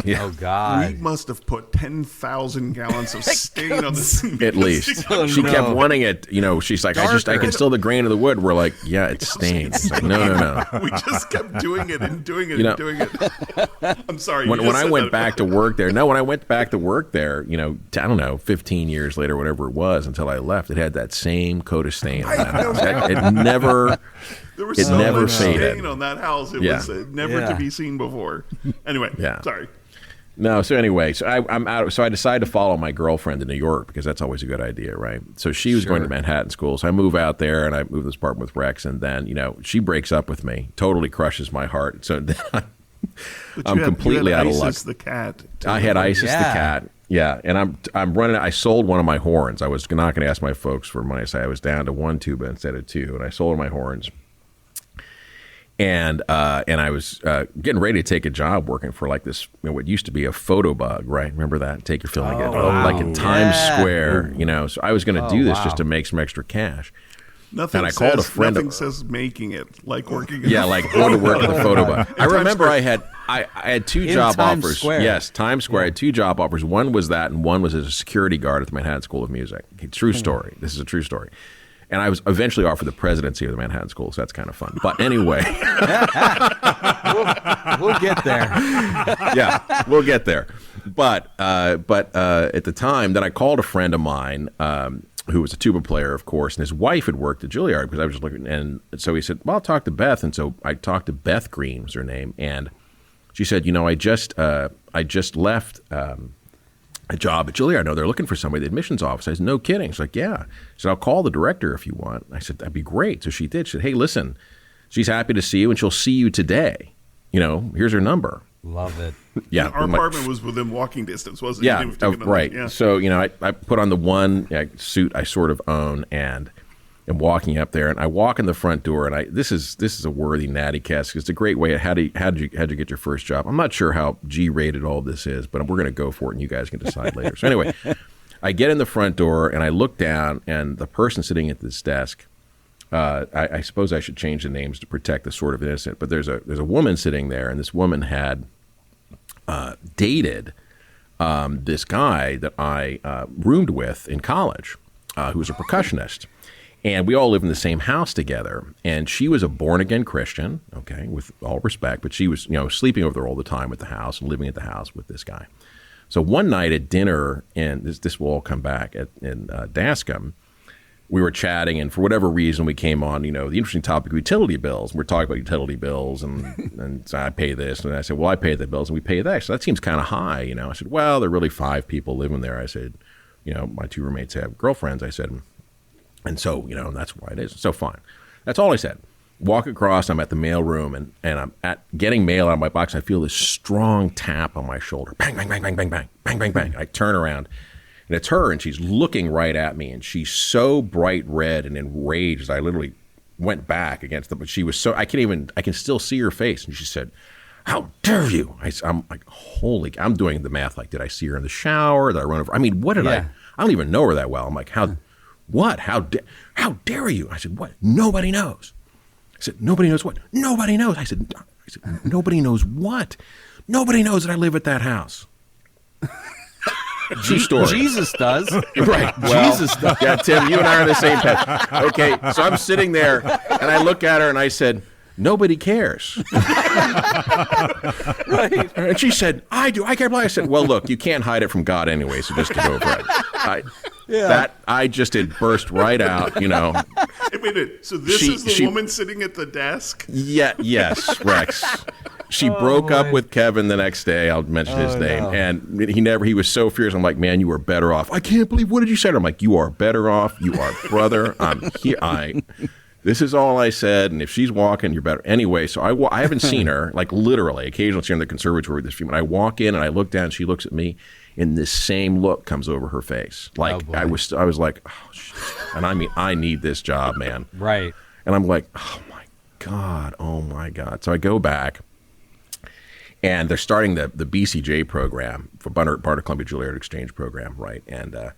Speaker 3: Yeah. Oh, God.
Speaker 4: We must have put 10,000 gallons of stain on this.
Speaker 2: At least. She kept wanting it. She's like, I can still the grain of the wood. We're like, yeah, it's stained. It's like, no.
Speaker 4: We just kept doing it and doing it and doing it. I'm sorry.
Speaker 2: When I went back to work there, when I went back to work there, I don't know, 15 years later, whatever it was, until I left, it had that same coat of stain on that house. It never...
Speaker 4: There was so much stain on that house. It was never to be seen before. Anyway, sorry.
Speaker 2: No, so anyway, so I'm out. So I decided to follow my girlfriend to New York because that's always a good idea, right? So she was going to Manhattan School. So I move out there and I move this apartment with Rex, and then she breaks up with me, totally crushes my heart. So then I'm completely out of luck.
Speaker 4: The cat.
Speaker 2: I had Isis the cat. Yeah, and I'm running. I sold one of my horns. I was not going to ask my folks for money, so I was down to 1 tuba instead of 2, and I sold my horns. And I was getting ready to take a job working for like this, what used to be a photo bug, right? Remember that? Take your film and get like in Times Square, So I was going to do this just to make some extra cash.
Speaker 4: Nothing says making it like working.
Speaker 2: Yeah, like going to work at the photo bug. I remember I had 2 job offers.
Speaker 3: Square.
Speaker 2: Yes, Times Square. I had 2 job offers. One was that, and one was as a security guard at the Manhattan School of Music. True story. This is a true story. And I was eventually offered the presidency of the Manhattan School, so that's kind of fun. But anyway.
Speaker 3: we'll get there.
Speaker 2: Yeah, we'll get there. But at the time, then I called a friend of mine who was a tuba player, of course, and his wife had worked at Juilliard because I was just looking. And so he said, well, I'll talk to Beth. And so I talked to Beth Green, was her name. And she said, I just left a job at Juilliard. I know they're looking for somebody at the admissions office. I said, no kidding. She's like, yeah. She said, I'll call the director if you want. I said, that'd be great. So she did. She said, hey, listen, she's happy to see you, and she'll see you today. Here's her number.
Speaker 3: Love it.
Speaker 4: Yeah. Our apartment was within walking distance, wasn't it?
Speaker 2: Yeah, right. Yeah. So, I put on the one suit I sort of own, and am walking up there, and I walk in the front door, and this is a worthy natty cast. It's a great way. How'd you get your first job? I'm not sure how G-rated all this is, but we're going to go for it, and you guys can decide later. So anyway, I get in the front door, and I look down, and the person sitting at this desk, I suppose I should change the names to protect the sort of innocent, but there's a woman sitting there, and this woman had dated this guy that I roomed with in college, who was a percussionist. And we all lived in the same house together. And she was a born-again Christian, okay, with all respect, but she was, sleeping over there all the time at the house and living at the house with this guy. So one night at dinner, and this will all come back, in Dascom, we were chatting, and for whatever reason, we came on, the interesting topic of utility bills. We're talking about utility bills, and so I pay this. And I said, well, I pay the bills, and we pay that. So that seems kind of high, I said, well, there are really 5 people living there. I said, my 2 roommates have girlfriends. I said, and so, that's why it is. So fine. That's all I said. Walk across, I'm at the mail room, and I'm getting mail out of my box. I feel this strong tap on my shoulder. Bang, bang, bang, bang, bang, bang, bang, bang, bang. I turn around, and it's her, and she's looking right at me, and she's so bright red and enraged. I literally went back against them, but she was so, I can still see her face. And she said, how dare you? I'm like, I'm doing the math. Like, did I see her in the shower? Did I run over? I mean, what did I don't even know her that well. I'm like, What? How dare you? I said, what? Nobody knows. I said, nobody knows what? Nobody knows. I said, nobody knows what? Nobody knows that I live at that house. True story.
Speaker 3: Jesus does.
Speaker 2: Right. Well, Jesus does. Yeah, Tim, you and I are on the same page. Okay, so I'm sitting there, and I look at her, and I said, nobody cares. Right. And she said, I do. I can't believe. I said, well, look, you can't hide it from God anyway, so just to go over it. I just had burst right out, Wait a
Speaker 4: minute. So this is the woman sitting at the desk?
Speaker 2: Yeah. Yes, Rex. She broke up with Kevin the next day. I'll mention his name. No. And he was so furious. I'm like, man, you were better off. I can't believe, what did you say? I'm like, you are better off. You are brother. I'm here. This is all I said. And if she's walking, you're better. Anyway, so I haven't seen her, like literally. Occasionally see her in the conservatory with this female. I walk in and I look down. She looks at me, and this same look comes over her face. Like I was like, oh, shit. And I mean, I need this job, man.
Speaker 3: Right.
Speaker 2: And I'm like, oh my God. So I go back. And they're starting the BCJ program for Barter Columbia Juilliard Exchange program, right? And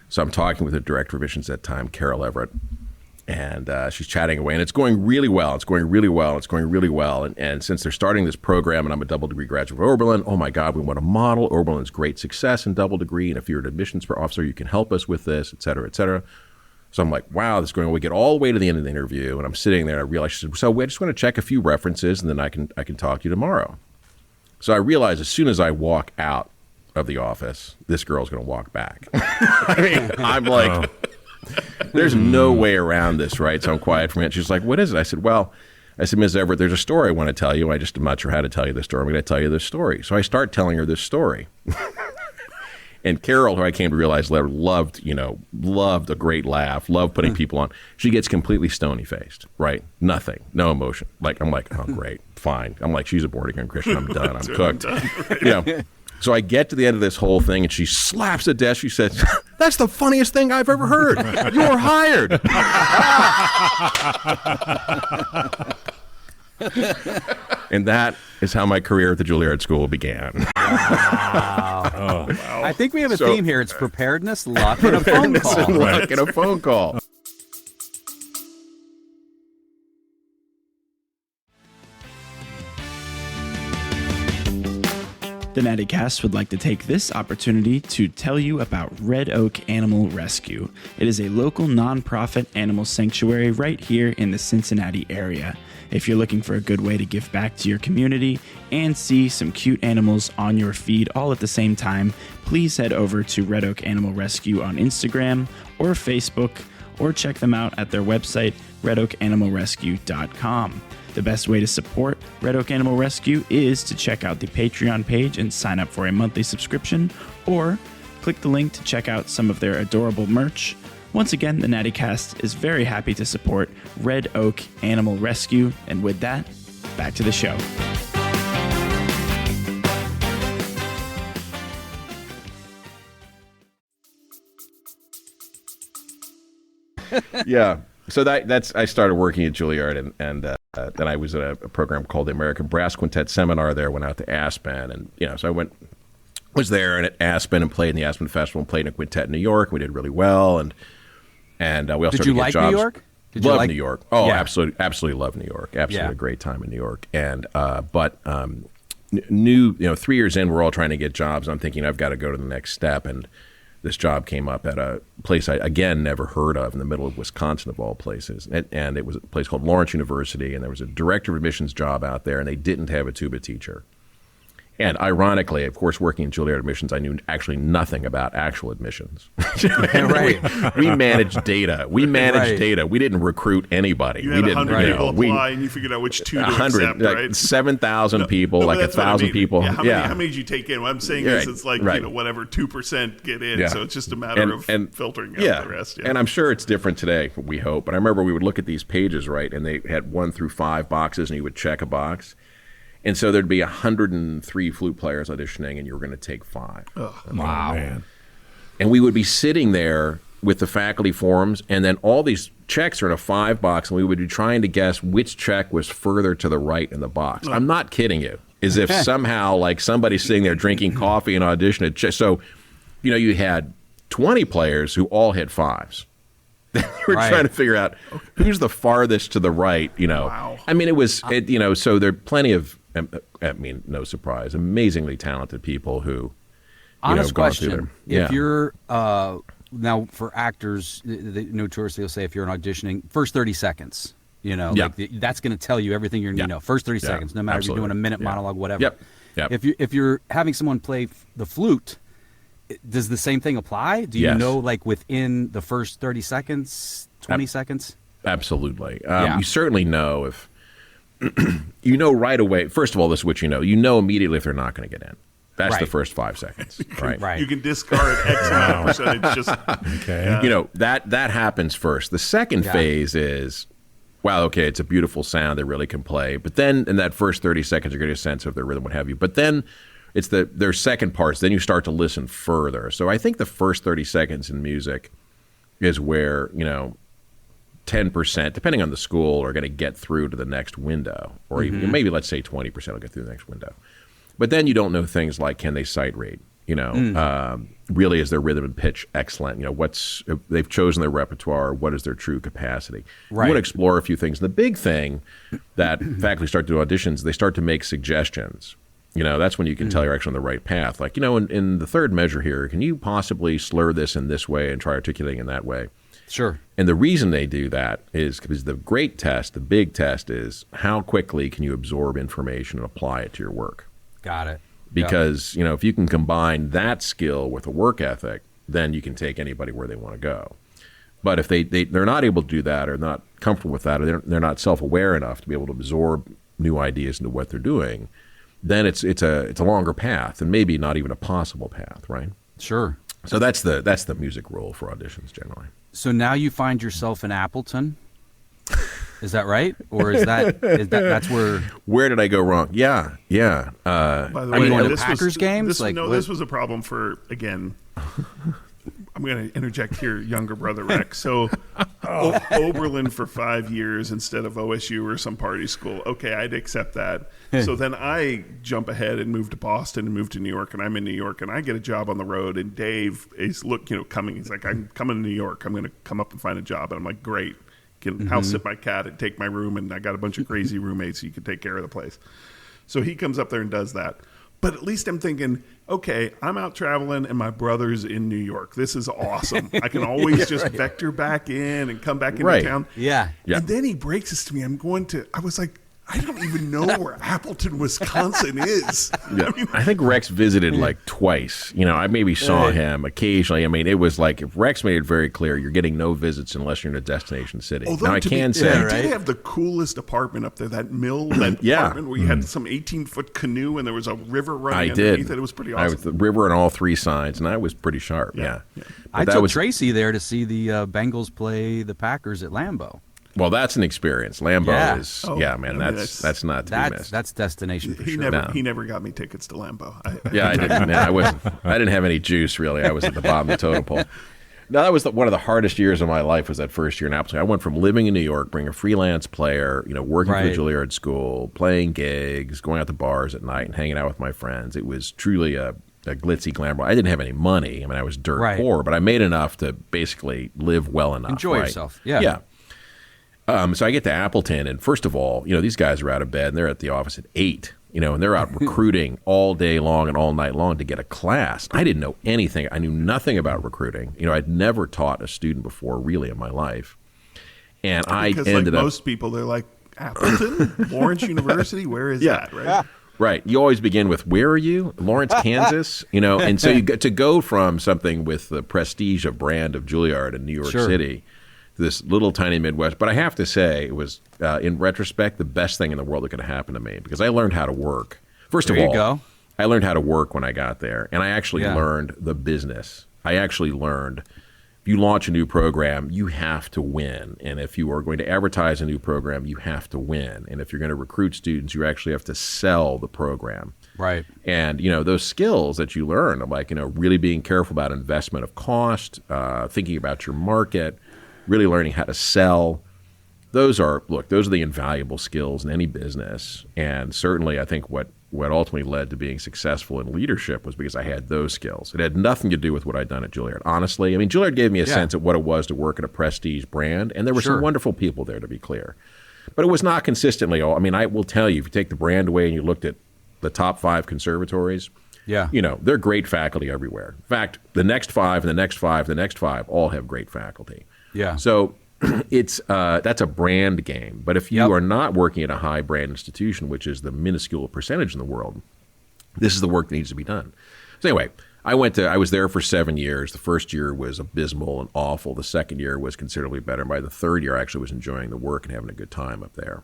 Speaker 2: so I'm talking with the director of admissions at that time, Carol Everett, and she's chatting away, and it's going really well. And since they're starting this program, and I'm a double degree graduate of Oberlin, oh my God, we want to model Oberlin's great success in double degree, and if you're an admissions officer, you can help us with this, et cetera, et cetera. So I'm like, wow, this is going on. We get all the way to the end of the interview, and I'm sitting there, and I realize, she said, so I just want to check a few references, and then I can talk to you tomorrow. So I realized as soon as I walk out of the office, this girl's going to walk back. I mean, I'm like, there's no way around this, right? So I'm quiet for a minute. She's like, what is it? I said, Ms. Everett, there's a story I want to tell you. I'm not sure how to tell you this story. I'm going to tell you this story. So I start telling her this story. And Carol, who I came to realize later, loved a great laugh, loved putting people on. She gets completely stony-faced, right? Nothing, no emotion. I'm like, oh, great, fine. I'm like, she's a born-again Christian. I'm done. I'm cooked. Right. So I get to the end of this whole thing, and she slaps the desk. She says, that's the funniest thing I've ever heard. You're hired. And that is how my career at the Juilliard School began.
Speaker 3: Wow. Oh, wow. I think we have a theme here. It's preparedness, luck, and a phone call.
Speaker 2: Luck and a phone call.
Speaker 1: The Natty Cast would like to take this opportunity to tell you about Red Oak Animal Rescue. It is a local nonprofit animal sanctuary right here in the Cincinnati area. If you're looking for a good way to give back to your community and see some cute animals on your feed all at the same time, please head over to Red Oak Animal Rescue on Instagram or Facebook, or check them out at their website, redoakanimalrescue.com. The best way to support Red Oak Animal Rescue is to check out the Patreon page and sign up for a monthly subscription, or click the link to check out some of their adorable merch. Once again, the Natty Cast is very happy to support Red Oak Animal Rescue, and with that, back to the show.
Speaker 2: Yeah. So that's I started working at Juilliard, and then I was at a program called the American Brass Quintet Seminar there, went out to Aspen, and so I was there and at Aspen and played in the Aspen Festival and played in a quintet in New York. We did really well, and we also started to get jobs.
Speaker 3: New York?
Speaker 2: Love New York. Oh, yeah. Absolutely love New York. Absolutely a great time in New York. And but 3 years in, we're all trying to get jobs. I'm thinking I've got to go to the next step, and this job came up at a place I, again, never heard of in the middle of Wisconsin, of all places. And it was a place called Lawrence University, and there was a director of admissions job out there, and they didn't have a tuba teacher. And ironically, of course, working in Juilliard admissions, I knew actually nothing about actual admissions.
Speaker 3: Right.
Speaker 2: We managed data. We didn't recruit anybody.
Speaker 4: You had 100 people apply, and you figured out which two to accept, right?
Speaker 2: 7,000 people, 1,000 people.
Speaker 4: Yeah, how many did you take in? What I'm saying is it's like, whatever, 2% get in. Yeah. So it's just a matter of filtering out the rest. Yeah.
Speaker 2: And I'm sure it's different today, we hope. But I remember we would look at these pages, right, and they had 1 through 5 boxes, and you would check a box. And so there'd be 103 flute players auditioning, and you were going to take 5.
Speaker 3: Oh, wow. Man.
Speaker 2: And we would be sitting there with the faculty forums, and then all these checks are in a 5 box, and we would be trying to guess which check was further to the right in the box. I'm not kidding you. As if somehow, like, somebody's sitting there drinking coffee and auditioning. So, you had 20 players who all hit 5s. We're trying to figure out who's the farthest to the right,
Speaker 4: Wow.
Speaker 2: I mean, so there are plenty of, no surprise, amazingly talented people who,
Speaker 3: honest
Speaker 2: question,
Speaker 3: if you're, now for actors, notoriously will say if you're auditioning, first 30 seconds, that's going to tell you everything you need to know. First 30 seconds, no matter if you're doing a minute monologue, whatever.
Speaker 2: Yep.
Speaker 3: If you're having someone play the flute, does the same thing apply? Do you know, like, within the first 30 seconds, 20 seconds?
Speaker 2: Absolutely. You certainly know if, you know right away, first of all, this is what you know immediately if they're not going to get in. That's the first 5 seconds, right?
Speaker 4: You can discard X amount of percentage. Just,
Speaker 2: that happens first. The second phase is, wow, okay, it's a beautiful sound. They really can play. But then in that first 30 seconds, you're getting a sense of their rhythm, what have you. But then it's their second parts. Then you start to listen further. So I think the first 30 seconds in music is where, 10%, depending on the school, are going to get through to the next window. Or even maybe, let's say 20% will get through the next window. But then you don't know things like, can they sight read? Really, is their rhythm and pitch excellent? They've chosen their repertoire. What is their true capacity?
Speaker 3: Right.
Speaker 2: You want to explore a few things. The big thing that faculty start to do auditions, they start to make suggestions. That's when you can tell you're actually on the right path. Like, in the third measure here, can you possibly slur this in this way and try articulating in that way?
Speaker 3: Sure.
Speaker 2: And the reason they do that is because the great test, the big test is how quickly can you absorb information and apply it to your work?
Speaker 3: Got it.
Speaker 2: Because, if you can combine that skill with a work ethic, then you can take anybody where they want to go. But if they're not able to do that or not comfortable with that or they're not self-aware enough to be able to absorb new ideas into what they're doing, then it's a longer path and maybe not even a possible path, right?
Speaker 3: Sure.
Speaker 2: So that's the music rule for auditions generally.
Speaker 3: So now you find yourself in Appleton. Is that right? Or that's where?
Speaker 2: Where did I go wrong? Yeah.
Speaker 4: By the
Speaker 3: Are you
Speaker 4: way,
Speaker 3: going to
Speaker 4: this
Speaker 3: Packers games?
Speaker 4: This was a problem for, again, I'm going to interject here, younger brother Rex. So Oberlin for 5 years instead of OSU or some party school. Okay, I'd accept that. So then I jump ahead and move to Boston and move to New York, and I'm in New York, and I get a job on the road, and Dave is coming. He's like, I'm coming to New York. I'm going to come up and find a job. And I'm like, great. Can house sit my cat and take my room, and I got a bunch of crazy roommates so you can take care of the place. So he comes up there and does that. But at least I'm thinking, okay, I'm out traveling and my brother's in New York. This is awesome. I can always just vector back in and come back into town.
Speaker 3: Yeah.
Speaker 4: And then he breaks this to me. I was like, I don't even know where Appleton, Wisconsin is.
Speaker 2: Yeah. I think Rex visited like twice. I maybe saw him occasionally. I mean, it was like if Rex made it very clear, you're getting no visits unless you're in a destination city.
Speaker 4: Although,
Speaker 2: now, I can say,
Speaker 4: he did have the coolest apartment up there, that apartment where you had some 18-foot canoe and there was a river running underneath it. It was pretty awesome.
Speaker 2: The river on all three sides, and I was pretty sharp. Yeah.
Speaker 3: I took Tracy there to see the Bengals play the Packers at Lambeau.
Speaker 2: Well, that's an experience. Lambeau is, that's not to be missed.
Speaker 3: That's destination for sure.
Speaker 4: He never got me tickets to Lambeau.
Speaker 2: I didn't. I didn't have any juice, really. I was at the bottom of the totem pole. No, that was one of the hardest years of my life, was that first year in Appleton. I went from living in New York, being a freelance player, working for Juilliard School, playing gigs, going out to bars at night and hanging out with my friends. It was truly a glitzy glamour. I didn't have any money. I mean, I was dirt poor, but I made enough to basically live well enough.
Speaker 3: Enjoy yourself. Yeah.
Speaker 2: Yeah. So I get to Appleton, and first of all, these guys are out of bed, and they're at the office at 8, and they're out recruiting all day long and all night long to get a class. I didn't know anything. I knew nothing about recruiting. I'd never taught a student before, really, in my life. And
Speaker 4: because most people, they're like, Appleton? Lawrence University? Where is that, right? Yeah.
Speaker 2: Right. You always begin with, where are you? Lawrence, Kansas? And so you get to go from something with the prestige of brand of Juilliard in New York City, this little tiny Midwest. But I have to say, it was, in retrospect, the best thing in the world that could have happened to me, because I learned how to work. First of all, I learned how to work when I got there, and I actually learned the business. I actually learned, if you launch a new program, you have to win. And if you are going to advertise a new program, you have to win. And if you're going to recruit students, you actually have to sell the program.
Speaker 3: Right.
Speaker 2: And, those skills that you learn, like, really being careful about investment of cost, thinking about your market, really learning how to sell. Those are the invaluable skills in any business. And certainly I think what what ultimately led to being successful in leadership was because I had those skills. It had nothing to do with what I'd done at Juilliard. Honestly, I mean, Juilliard gave me a sense of what it was to work at a prestige brand, and there were some wonderful people there, to be clear. But it was not consistently all. I mean, I will tell you, if you take the brand away and you looked at the top 5 conservatories, they're great faculty everywhere. In fact, the next 5 and the next 5 and the next 5 all have great faculty. Yeah. So it's that's a brand game. But if you are not working at a high brand institution, which is the minuscule percentage in the world, this is the work that needs to be done. So anyway, I was there for 7 years. The first year was abysmal and awful. The second year was considerably better. And by the third year, I actually was enjoying the work and having a good time up there.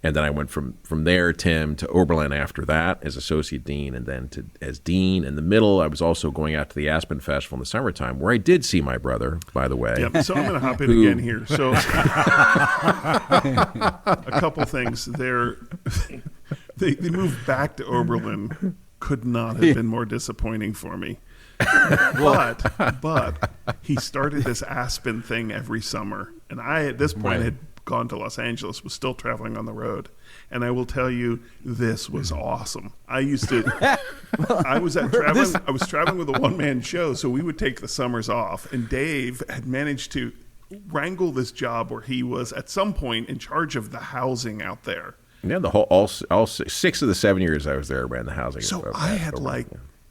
Speaker 2: And then I went from there, Tim, to Oberlin after that as associate dean, and then as dean. In the middle, I was also going out to the Aspen Festival in the summertime, where I did see my brother, by the way.
Speaker 4: Yep. So I'm going to hop in again here. So a couple things there. They moved back to Oberlin. Could not have been more disappointing for me. But he started this Aspen thing every summer, and I at this point had gone to Los Angeles, was still traveling on the road, and I will tell you, this was awesome. I was traveling with a one-man show, so we would take the summers off, and Dave had managed to wrangle this job where he was at some point in charge of the housing out there.
Speaker 2: Yeah, all 6 of the 7 years I was there, ran the housing.
Speaker 4: So I had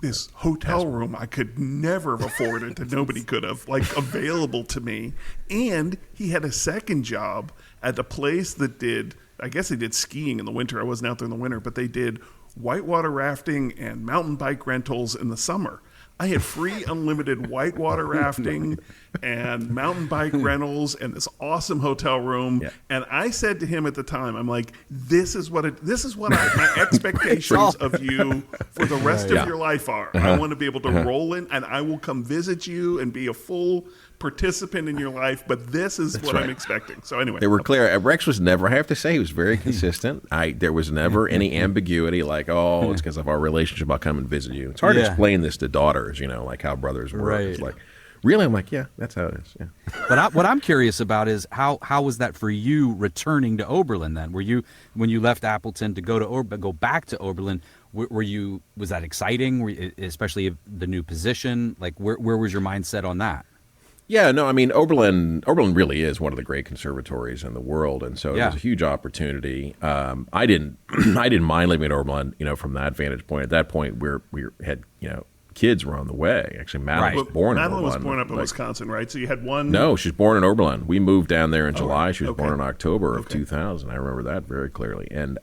Speaker 4: this hotel room I could never have afforded, that nobody could have, available to me. And he had a second job at a place that I guess they did skiing in the winter. I wasn't out there in the winter, but they did whitewater rafting and mountain bike rentals in the summer. I had free unlimited whitewater rafting and mountain bike rentals and this awesome hotel room. Yeah. And I said to him at the time, I'm like, this is what my expectations of you for the rest of your life are. I want to be able to roll in, and I will come visit you and be a full participant in your life, but this is what I'm expecting. So anyway,
Speaker 2: they were clear. Rex was never, I have to say, he was very consistent. There was never any ambiguity like, it's because of our relationship, I'll come and visit you. It's hard to explain this to daughters, like how brothers work. Right. It's like, really? I'm like, yeah, that's how it is. Yeah.
Speaker 3: But what I'm curious about is how was that for you returning to Oberlin then? Were you, when you left Appleton to go back to Oberlin, was that exciting? Especially the new position? Like where was your mindset on that?
Speaker 2: Yeah, no, I mean, Oberlin really is one of the great conservatories in the world, and so it was a huge opportunity. I didn't mind living at Oberlin, from that vantage point. At that point, we had, kids were on the way. Actually, Madeline was born in Oberlin.
Speaker 4: Madeline was born up in Wisconsin, right? So you had one?
Speaker 2: No, she's born in Oberlin. We moved down there in July. She was born in October of 2000. I remember that very clearly. And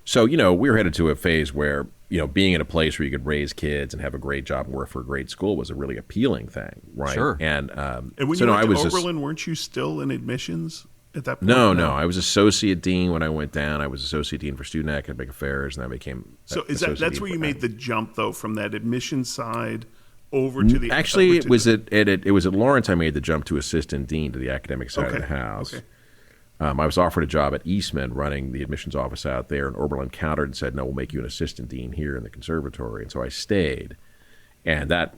Speaker 2: so, we were headed to a phase where, being in a place where you could raise kids and have a great job and work for a great school was a really appealing thing, right?
Speaker 3: Sure.
Speaker 2: And
Speaker 4: when you went to Oberlin, weren't you still in admissions at that point?
Speaker 2: No. I was associate dean when I went down. I was associate dean for student academic affairs, and I became
Speaker 4: that's where you made the jump, though, from that admission side over to the
Speaker 2: it was at Lawrence. I made the jump to assistant dean to the academic side of the house. Okay. I was offered a job at Eastman running the admissions office out there, and Oberlin countered and said, no, we'll make you an assistant dean here in the conservatory. And so I stayed. And that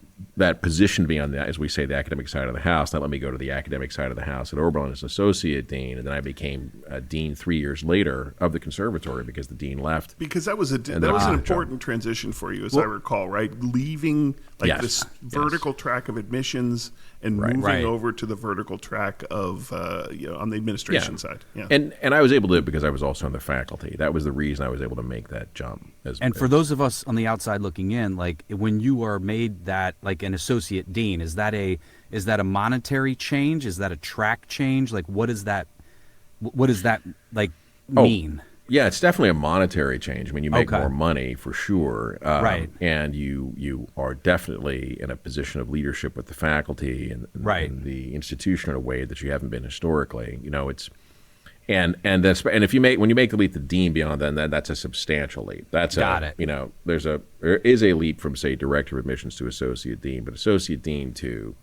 Speaker 2: positioned me on the, as we say, the academic side of the house. That let me go to the academic side of the house at Oberlin as associate dean, and then I became a dean 3 years later of the conservatory because the dean left.
Speaker 4: Because that was an important transition for you, as I recall, right? Leaving this vertical track of admissions and moving over to the vertical track of on the administration side. Yeah.
Speaker 2: And I was able to do it because I was also on the faculty. That was the reason I was able to make that jump.
Speaker 3: For those of us on the outside looking in, like when you are made that like an associate dean, is that a monetary change? Is that a track change? Like what does that like mean?
Speaker 2: Yeah, it's definitely a monetary change. I mean, you make more money for sure, right? And you are definitely in a position of leadership with the faculty and the institution in a way that you haven't been historically. It's and if when you make the leap to dean beyond then that's a substantial leap. There is a leap from say director of admissions to associate dean, but associate dean to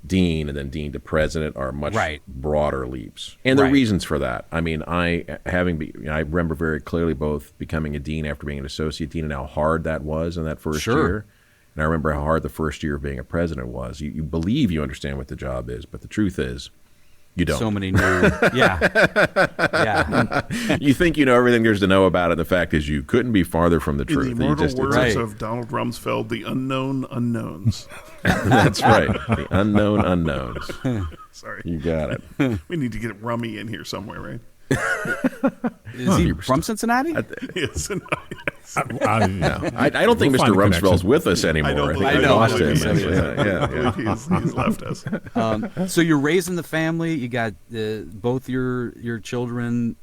Speaker 2: dean and then dean to president are much broader leaps. And there are reasons for that. I mean, I remember very clearly both becoming a dean after being an associate dean and how hard that was in that first year. And I remember how hard the first year of being a president was. You believe you understand what the job is, but the truth is You don't.
Speaker 3: So many new. Yeah.
Speaker 2: You think you know everything there's to know about it. The fact is you couldn't be farther from the truth.
Speaker 4: In the immortal words of Donald Rumsfeld, the unknown unknowns.
Speaker 2: That's right. The unknown unknowns.
Speaker 4: Sorry.
Speaker 2: You got it.
Speaker 4: We need to get Rummy in here somewhere, right?
Speaker 3: Is he from Cincinnati?
Speaker 4: Yes.
Speaker 2: I don't think Mr. Rumsfeld's with us anymore.
Speaker 3: I know.
Speaker 2: Lost him.
Speaker 4: He's left us.
Speaker 3: So you're raising the family. You got both your children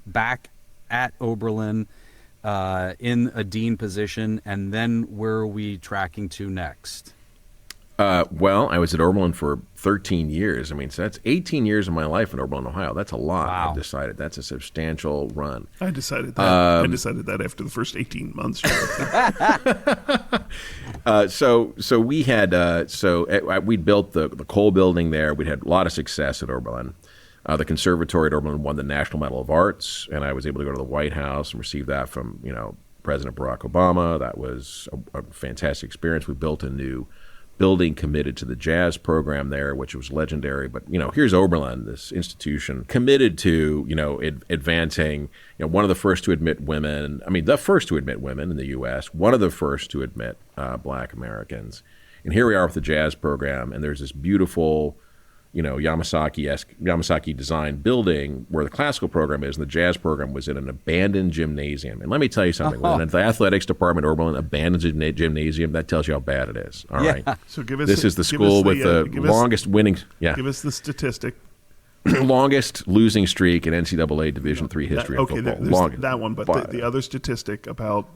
Speaker 3: back at Oberlin in a dean position, and then where are we tracking to next?
Speaker 2: Well, I was at Oberlin for 13 years. I mean, so that's 18 years of my life in Oberlin, Ohio. That's a lot.
Speaker 3: Wow.
Speaker 2: I've decided that's a substantial run.
Speaker 4: I decided that after the first 18 months.
Speaker 2: So we had we'd built the Cole building there. We'd had a lot of success at Oberlin. The Conservatory at Oberlin won the National Medal of Arts, and I was able to go to the White House and receive that from President Barack Obama. That was a fantastic experience. We built a new building committed to the jazz program there, which was legendary. But, here's Oberlin, this institution committed to, advancing, one of the first to admit women. I mean, the first to admit women in the U.S., one of the first to admit Black Americans. And here we are with the jazz program, and there's this beautiful, Yamasaki designed building where the classical program is, and the jazz program was in an abandoned gymnasium. And let me tell you something, when the athletics department at Oberlin abandons a gymnasium, that tells you how bad it is. All right.
Speaker 4: So
Speaker 2: this is the school with the longest winning. Yeah.
Speaker 4: Give us the statistic.
Speaker 2: Longest losing streak in NCAA Division III history of football.
Speaker 4: There's that one, but the other statistic about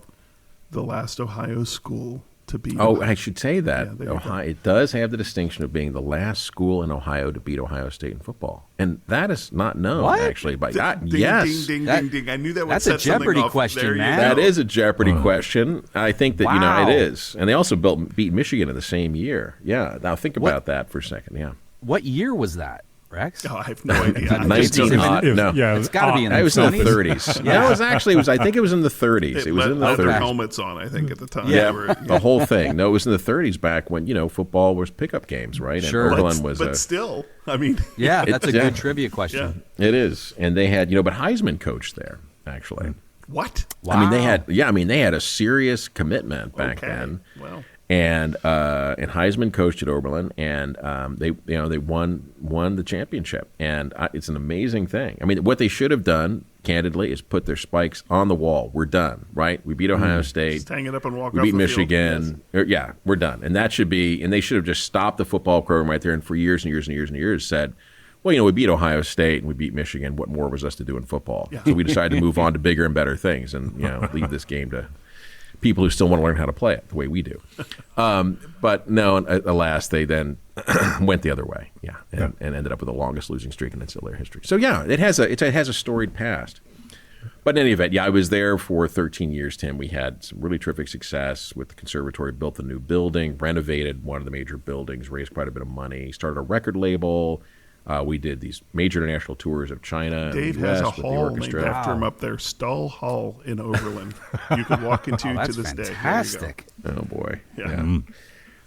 Speaker 4: the last Ohio school to beat.
Speaker 2: Oh, I should say that Ohio, it does have the distinction of being the last school in Ohio to beat Ohio State in football, and that is not known actually. But yes,
Speaker 4: ding, ding. I knew that would
Speaker 3: set
Speaker 4: Jeopardy
Speaker 3: something question, man.
Speaker 2: That is a Jeopardy question. I think that it is, and they also beat Michigan in the same year. Yeah. Now think about that for a second. Yeah.
Speaker 3: What year was that, Rex?
Speaker 4: Oh, I have no idea.
Speaker 2: 1900. No,
Speaker 3: it's got to be in the 20s.
Speaker 2: It was in the 30s. No, I think it was in the 30s. It was in the 30s.
Speaker 4: Their helmets on, I think, at the time.
Speaker 2: Yeah, the whole thing. No, it was in the 30s back when, football was pickup games, right?
Speaker 3: Sure.
Speaker 2: And Oberlin was
Speaker 4: but still, I mean.
Speaker 3: Yeah, that's a good trivia question.
Speaker 2: Yeah. It is. And they had, but Heisman coached there, actually.
Speaker 4: What?
Speaker 2: Wow. I mean, they had a serious commitment back then.
Speaker 4: Wow.
Speaker 2: And Heisman coached at Oberlin, and they won the championship, and it's an amazing thing. I mean, what they should have done, candidly, is put their spikes on the wall. We're done, right? We beat Ohio State.
Speaker 4: Just hang it up and walk.
Speaker 2: We beat Michigan. Yeah, we're done, and that should be. And they should have just stopped the football program right there, and for years and years and years and years said, well, we beat Ohio State and we beat Michigan. What more was us to do in football? Yeah. So we decided to move on to bigger and better things, and leave this game to people who still want to learn how to play it the way we do. But no, alas, they then went the other way, and ended up with the longest losing streak in NCAA history. So it has a storied past. But in any event, I was there for 13 years, Tim. We had some really terrific success with the conservatory, built a new building, renovated one of the major buildings, raised quite a bit of money, started a record label. We did these major international tours of China.
Speaker 4: Dave has a hall named after him up there, Stull Hall in Oberlin. You could walk into to this
Speaker 3: fantastic.
Speaker 2: Day. Oh boy!
Speaker 4: Yeah.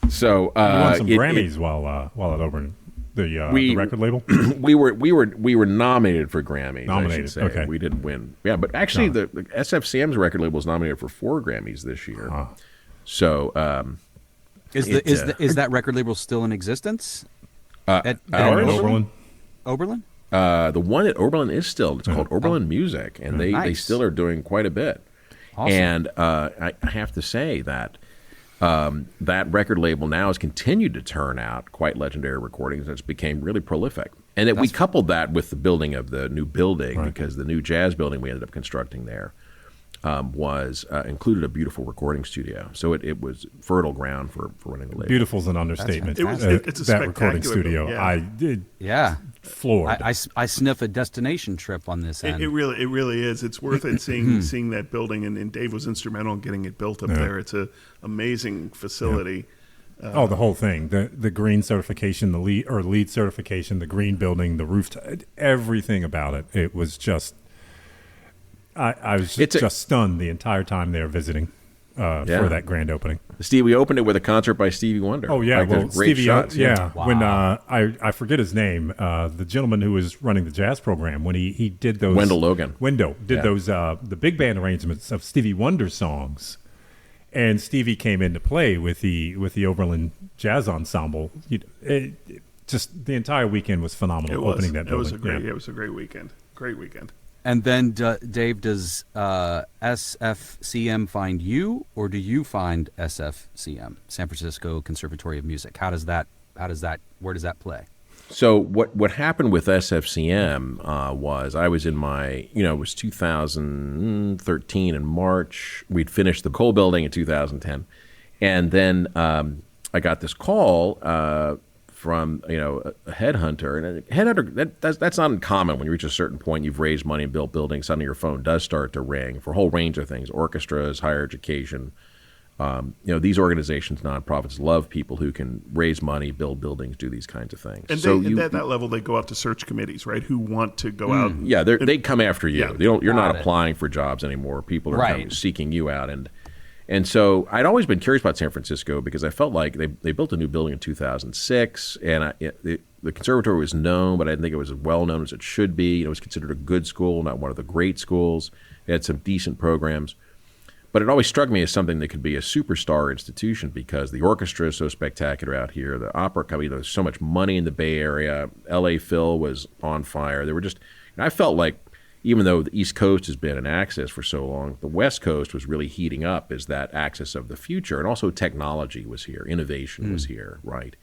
Speaker 2: So
Speaker 5: you won some Grammys while at Oberlin. The record label.
Speaker 2: we were nominated for Grammys. I should say.
Speaker 5: Okay.
Speaker 2: We didn't win. Yeah, but actually, the SF Sam's record label was nominated for 4 Grammys this year. Uh-huh. So
Speaker 3: is that record label still in existence?
Speaker 5: At Oberlin?
Speaker 3: Oberlin?
Speaker 2: The one at Oberlin is still. It's called Oberlin Music, and they still are doing quite a bit.
Speaker 3: Awesome.
Speaker 2: And I have to say that that record label now has continued to turn out quite legendary recordings. It's became really prolific. And we coupled that with the building of the new building, because the new jazz building we ended up constructing there was included a beautiful recording studio. So it was fertile ground for running the label.
Speaker 5: Beautiful is an understatement.
Speaker 4: It's a
Speaker 5: that recording studio.
Speaker 4: Yeah.
Speaker 5: I did.
Speaker 3: Yeah.
Speaker 5: Floored.
Speaker 3: I sniff a destination trip on this end.
Speaker 4: It really is. It's worth it seeing that building, and Dave was instrumental in getting it built up there. It's an amazing facility.
Speaker 5: Yeah. The whole thing, the green certification, the LEED certification, the green building, the roof, everything about it. It was just, I was just stunned the entire time there visiting. for that grand opening.
Speaker 2: Steve, we opened it with a concert by Stevie Wonder.
Speaker 5: Oh yeah,
Speaker 2: well, great
Speaker 5: Stevie,
Speaker 2: shots.
Speaker 5: Wow. When I forget his name, the gentleman who was running the jazz program, when he did those
Speaker 2: Wendell Logan.
Speaker 5: Those the big band arrangements of Stevie Wonder songs, and Stevie came in to play with the Oberlin Jazz Ensemble. Just the entire weekend was phenomenal. Opening that building.
Speaker 4: It was a great weekend. Great weekend.
Speaker 3: And then, Dave, does SFCM find you, or do you find SFCM, San Francisco Conservatory of Music? Where does that play?
Speaker 2: So what happened with SFCM was I was in my, it was 2013 in March. We'd finished the Cole building in 2010. And then I got this call from a headhunter, and a headhunter that's not uncommon. When you reach a certain point, you've raised money and built buildings, suddenly your phone does start to ring for a whole range of things: orchestras, higher education. These organizations, nonprofits, love people who can raise money, build buildings, do these kinds of things.
Speaker 4: And at that level, they go out to search committees, right? Who want to go out?
Speaker 2: Yeah, they come after you.
Speaker 4: Yeah.
Speaker 2: You're not applying for jobs anymore. People are seeking you out, and so I'd always been curious about San Francisco because I felt like they built a new building in 2006, and the conservatory was known, but I didn't think it was as well known as it should be. It was considered a good school, not one of the great schools. It had some decent programs. But it always struck me as something that could be a superstar institution because the orchestra is so spectacular out here. The opera company, there's so much money in the Bay Area. L.A. Phil was on fire. They were just, I felt like even though the East Coast has been an axis for so long, the West Coast was really heating up as that axis of the future. And also technology was here. Innovation was here, right?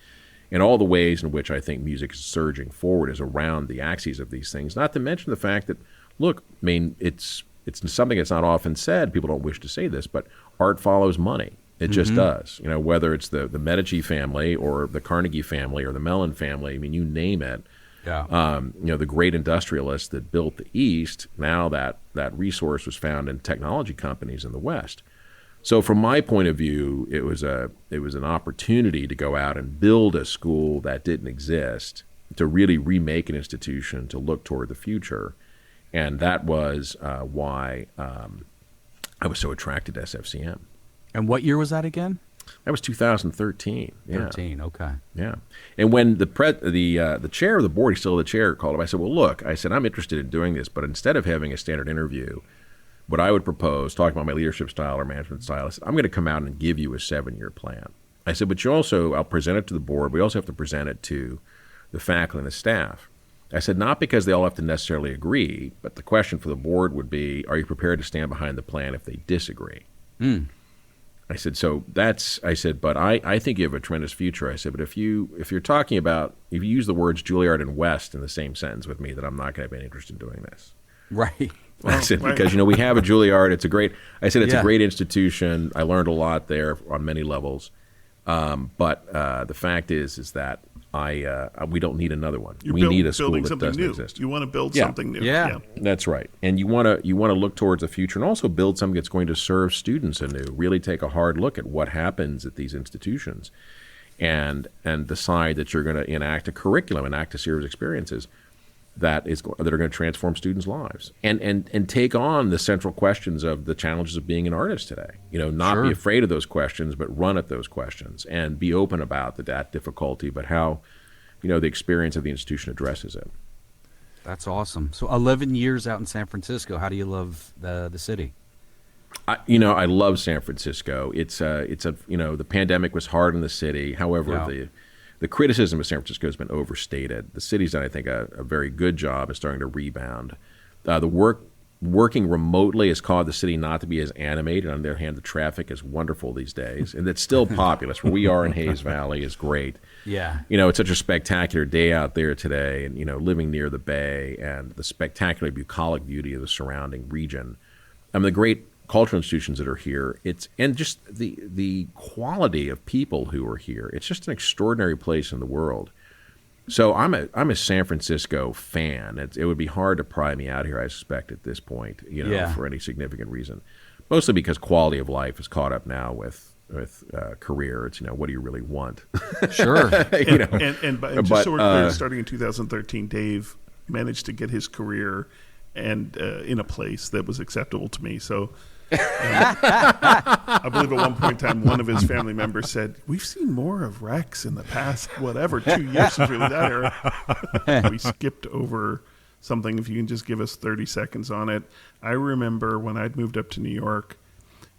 Speaker 2: And all the ways in which I think music is surging forward is around the axes of these things. Not to mention the fact that, look, I mean, it's something that's not often said. People don't wish to say this, but art follows money. It just does. Whether it's the Medici family or the Carnegie family or the Mellon family, I mean, you name it.
Speaker 3: Yeah.
Speaker 2: The great industrialists that built the East, now that resource was found in technology companies in the West. So from my point of view, it was an opportunity to go out and build a school that didn't exist, to really remake an institution, to look toward the future. And that was why I was so attracted to SFCM.
Speaker 3: And what year was that again?
Speaker 2: That was 2013. Yeah.
Speaker 3: 13, okay.
Speaker 2: Yeah. And when the chair of the board, he's still the chair, called him, I said, well, look, I'm interested in doing this, but instead of having a standard interview, what I would propose, talking about my leadership style or management style, I said, I'm going to come out and give you a 7-year plan. I said, but I'll present it to the board. We also have to present it to the faculty and the staff. I said, not because they all have to necessarily agree, but the question for the board would be, are you prepared to stand behind the plan if they disagree? I said, but I think you have a tremendous future. I said, but if you're talking about, if you use the words Juilliard and West in the same sentence with me, then I'm not going to have any interest in doing this.
Speaker 3: Right.
Speaker 2: I said, because, we have a Juilliard. It's a great institution. I learned a lot there on many levels. But the fact is that we don't need another one. We need a school that doesn't exist.
Speaker 4: You want to build something new.
Speaker 3: Yeah,
Speaker 2: that's right. And you want to look towards the future and also build something that's going to serve students anew. Really take a hard look at what happens at these institutions, and decide that you're going to enact a curriculum, enact a series of experiences that are going to transform students' lives, and take on the central questions of the challenges of being an artist today. Not be afraid of those questions, but run at those questions and be open about that difficulty, but how the experience of the institution addresses it.
Speaker 3: That's awesome. So 11 years out in San Francisco. How do you love the city?
Speaker 2: I love San Francisco. The pandemic was hard in the city. However, the criticism of San Francisco has been overstated. The city's done, I think, a very good job of starting to rebound. Working remotely has caused the city not to be as animated. On the other hand, the traffic is wonderful these days, and it's still populous. Where we are in Hayes Valley is great.
Speaker 3: Yeah.
Speaker 2: It's such a spectacular day out there today, and, living near the bay and the spectacular bucolic beauty of the surrounding region. The great cultural institutions that are here, and just the quality of people who are here. It's just an extraordinary place in the world. So I'm a San Francisco fan. It would be hard to pry me out here, I suspect, at this point, for any significant reason. Mostly because quality of life is caught up now with career. It's what do you really want?
Speaker 3: Sure.
Speaker 4: So we're clear, starting in 2013, Dave managed to get his career and in a place that was acceptable to me. So I believe at one point in time, one of his family members said, "We've seen more of Rex in the past, 2 years since we were that era." We skipped over something. If you can just give us 30 seconds on it. I remember when I'd moved up to New York,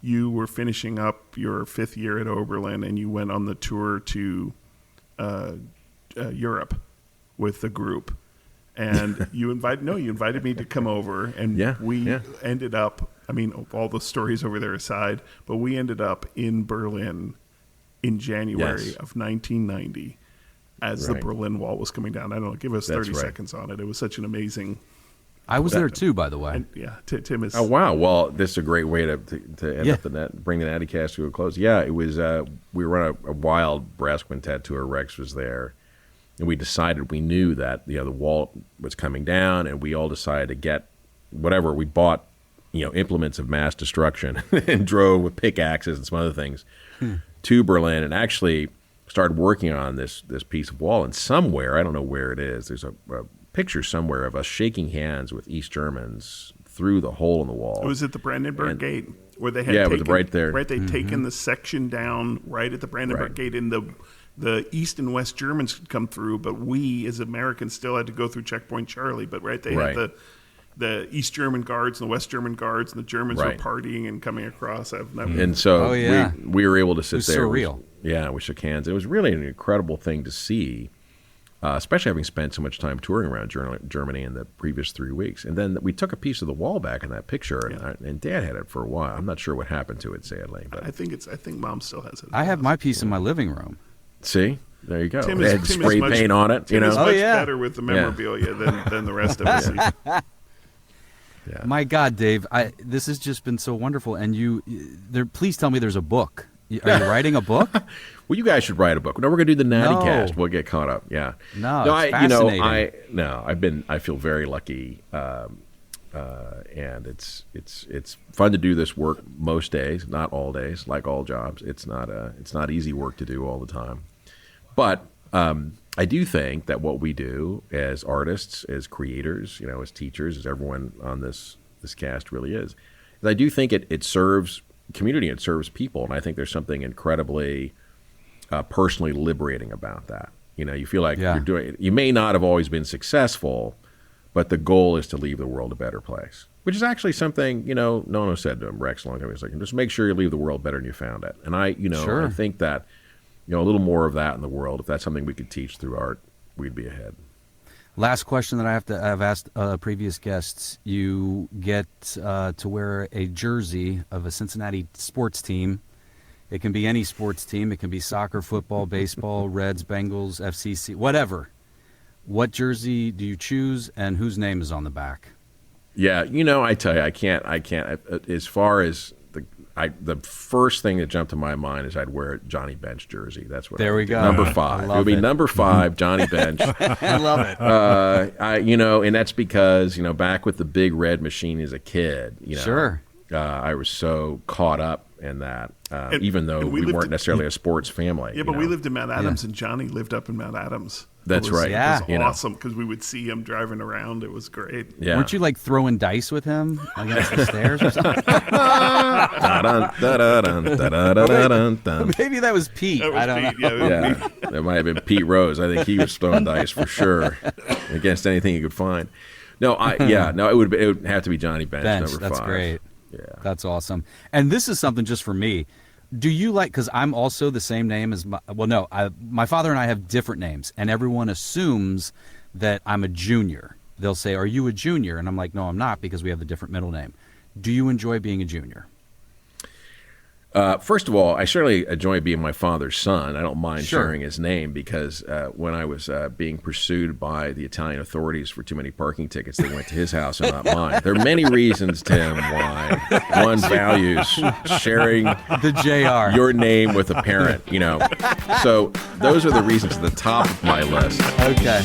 Speaker 4: you were finishing up your 5th year at Oberlin, and you went on the tour to Europe with the group. And you invited me to come over, and we ended up, I mean, all the stories over there aside, but we ended up in Berlin in January of 1990 as the Berlin Wall was coming down. I don't know, give us 30 seconds on it. It was such an amazing...
Speaker 3: I was there too, by the way.
Speaker 4: And, Tim is...
Speaker 2: Oh, wow. Well, this is a great way to end up bring the NattyCast to a close. Yeah, it was, we were on a wild brass quintet tour. Rex was there. And we decided, we knew that the wall was coming down, and we all decided to get whatever. We bought, implements of mass destruction and drove with pickaxes and some other things to Berlin, and actually started working on this piece of wall. And somewhere, I don't know where it is, there's a picture somewhere of us shaking hands with East Germans through the hole in the wall.
Speaker 4: It was at the Brandenburg Gate where they had
Speaker 2: it was right there.
Speaker 4: Right, they'd taken the section down right at the Brandenburg Gate, and the East and West Germans could come through, but we as Americans still had to go through Checkpoint Charlie. But they had the East German guards and the West German guards, and the Germans were partying and coming across.
Speaker 2: And so we were able to sit there.
Speaker 3: It was surreal.
Speaker 2: We shook hands. It was really an incredible thing to see, especially having spent so much time touring around Germany in the previous 3 weeks. And then we took a piece of the wall back in that picture, and Dad had it for a while. I'm not sure what happened to it, sadly. But
Speaker 4: I think Mom still has it.
Speaker 3: I have my piece in my living room.
Speaker 2: See, there you go. Tim had spray paint on it.
Speaker 4: Tim is much better with the memorabilia than the rest of us.
Speaker 3: My God, Dave, this has just been so wonderful. And please tell me there's a book. Are you writing a book?
Speaker 2: Well, you guys should write a book. No, we're going to do the NattyCast. We'll get caught up. Yeah.
Speaker 3: No, it's fascinating.
Speaker 2: I feel very lucky, and it's fun to do this work most days, not all days, like all jobs. It's not easy work to do all the time, but I do think that what we do as artists, as creators, as teachers, as everyone on this cast really is I do think it serves community, it serves people, and I think there's something incredibly personally liberating about that. You feel like you're doing. You may not have always been successful, but the goal is to leave the world a better place, which is actually something, Nono said to him, Rex, a long time ago. He's like, just make sure you leave the world better than you found it. And I think that, a little more of that in the world, if that's something we could teach through art, we'd be ahead.
Speaker 3: Last question that I've asked previous guests. You get to wear a jersey of a Cincinnati sports team. It can be any sports team. It can be soccer, football, baseball, Reds, Bengals, FCC, whatever. What jersey do you choose, and whose name is on the back?
Speaker 2: Yeah, I tell you, I can't. As far as the first thing that jumped to my mind is I'd wear a Johnny Bench jersey. That's what.
Speaker 3: There we go.
Speaker 2: Number 5. It would be number 5, Johnny Bench.
Speaker 3: I love it.
Speaker 2: And that's because back with the Big Red Machine as a kid,
Speaker 3: Sure.
Speaker 2: I was so caught up in that, even though we weren't necessarily a sports family.
Speaker 4: Yeah, but we lived in Mount Adams, and Johnny lived up in Mount Adams.
Speaker 2: That's right.
Speaker 3: Yeah.
Speaker 4: It was awesome because we would see him driving around. It was great.
Speaker 2: Yeah.
Speaker 3: Weren't you throwing dice with him against the stairs or something? Maybe that was Pete.
Speaker 4: I don't know.
Speaker 2: Yeah, that might have been Pete Rose. I think he was throwing dice for sure against anything he could find. No, it would have to be Johnny Bench. Number 5.
Speaker 3: That's great.
Speaker 2: Yeah,
Speaker 3: that's awesome. And this is something just for me. Do you because I'm also the same name as my father and I have different names, and everyone assumes that I'm a junior. They'll say, "Are you a junior?" And I'm like, "No, I'm not," because we have the different middle name. Do you enjoy being a junior?
Speaker 2: First of all, I certainly enjoy being my father's son. I don't mind sharing his name because when I was being pursued by the Italian authorities for too many parking tickets, they went to his house and not mine. There are many reasons, Tim, why one values sharing
Speaker 3: the JR.
Speaker 2: Your name with a parent, So those are the reasons at the top of my list.
Speaker 3: Okay.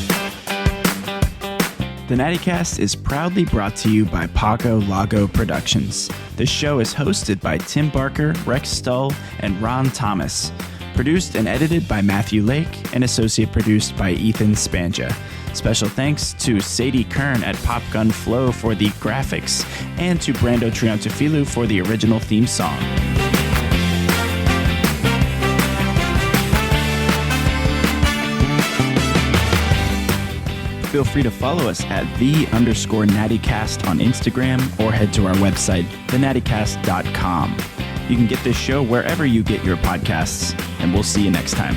Speaker 1: The NattyCast is proudly brought to you by Paco Lago Productions. This show is hosted by Tim Barker, Rex Stull, and Ron Thomas. Produced and edited by Matthew Lake, and associate produced by Ethan Spanja. Special thanks to Sadie Kern at Pop Gun Flow for the graphics, and to Brando Triantafilu for the original theme song. Feel free to follow us at _NattyCast on Instagram or head to our website, thenattycast.com. You can get this show wherever you get your podcasts, and we'll see you next time.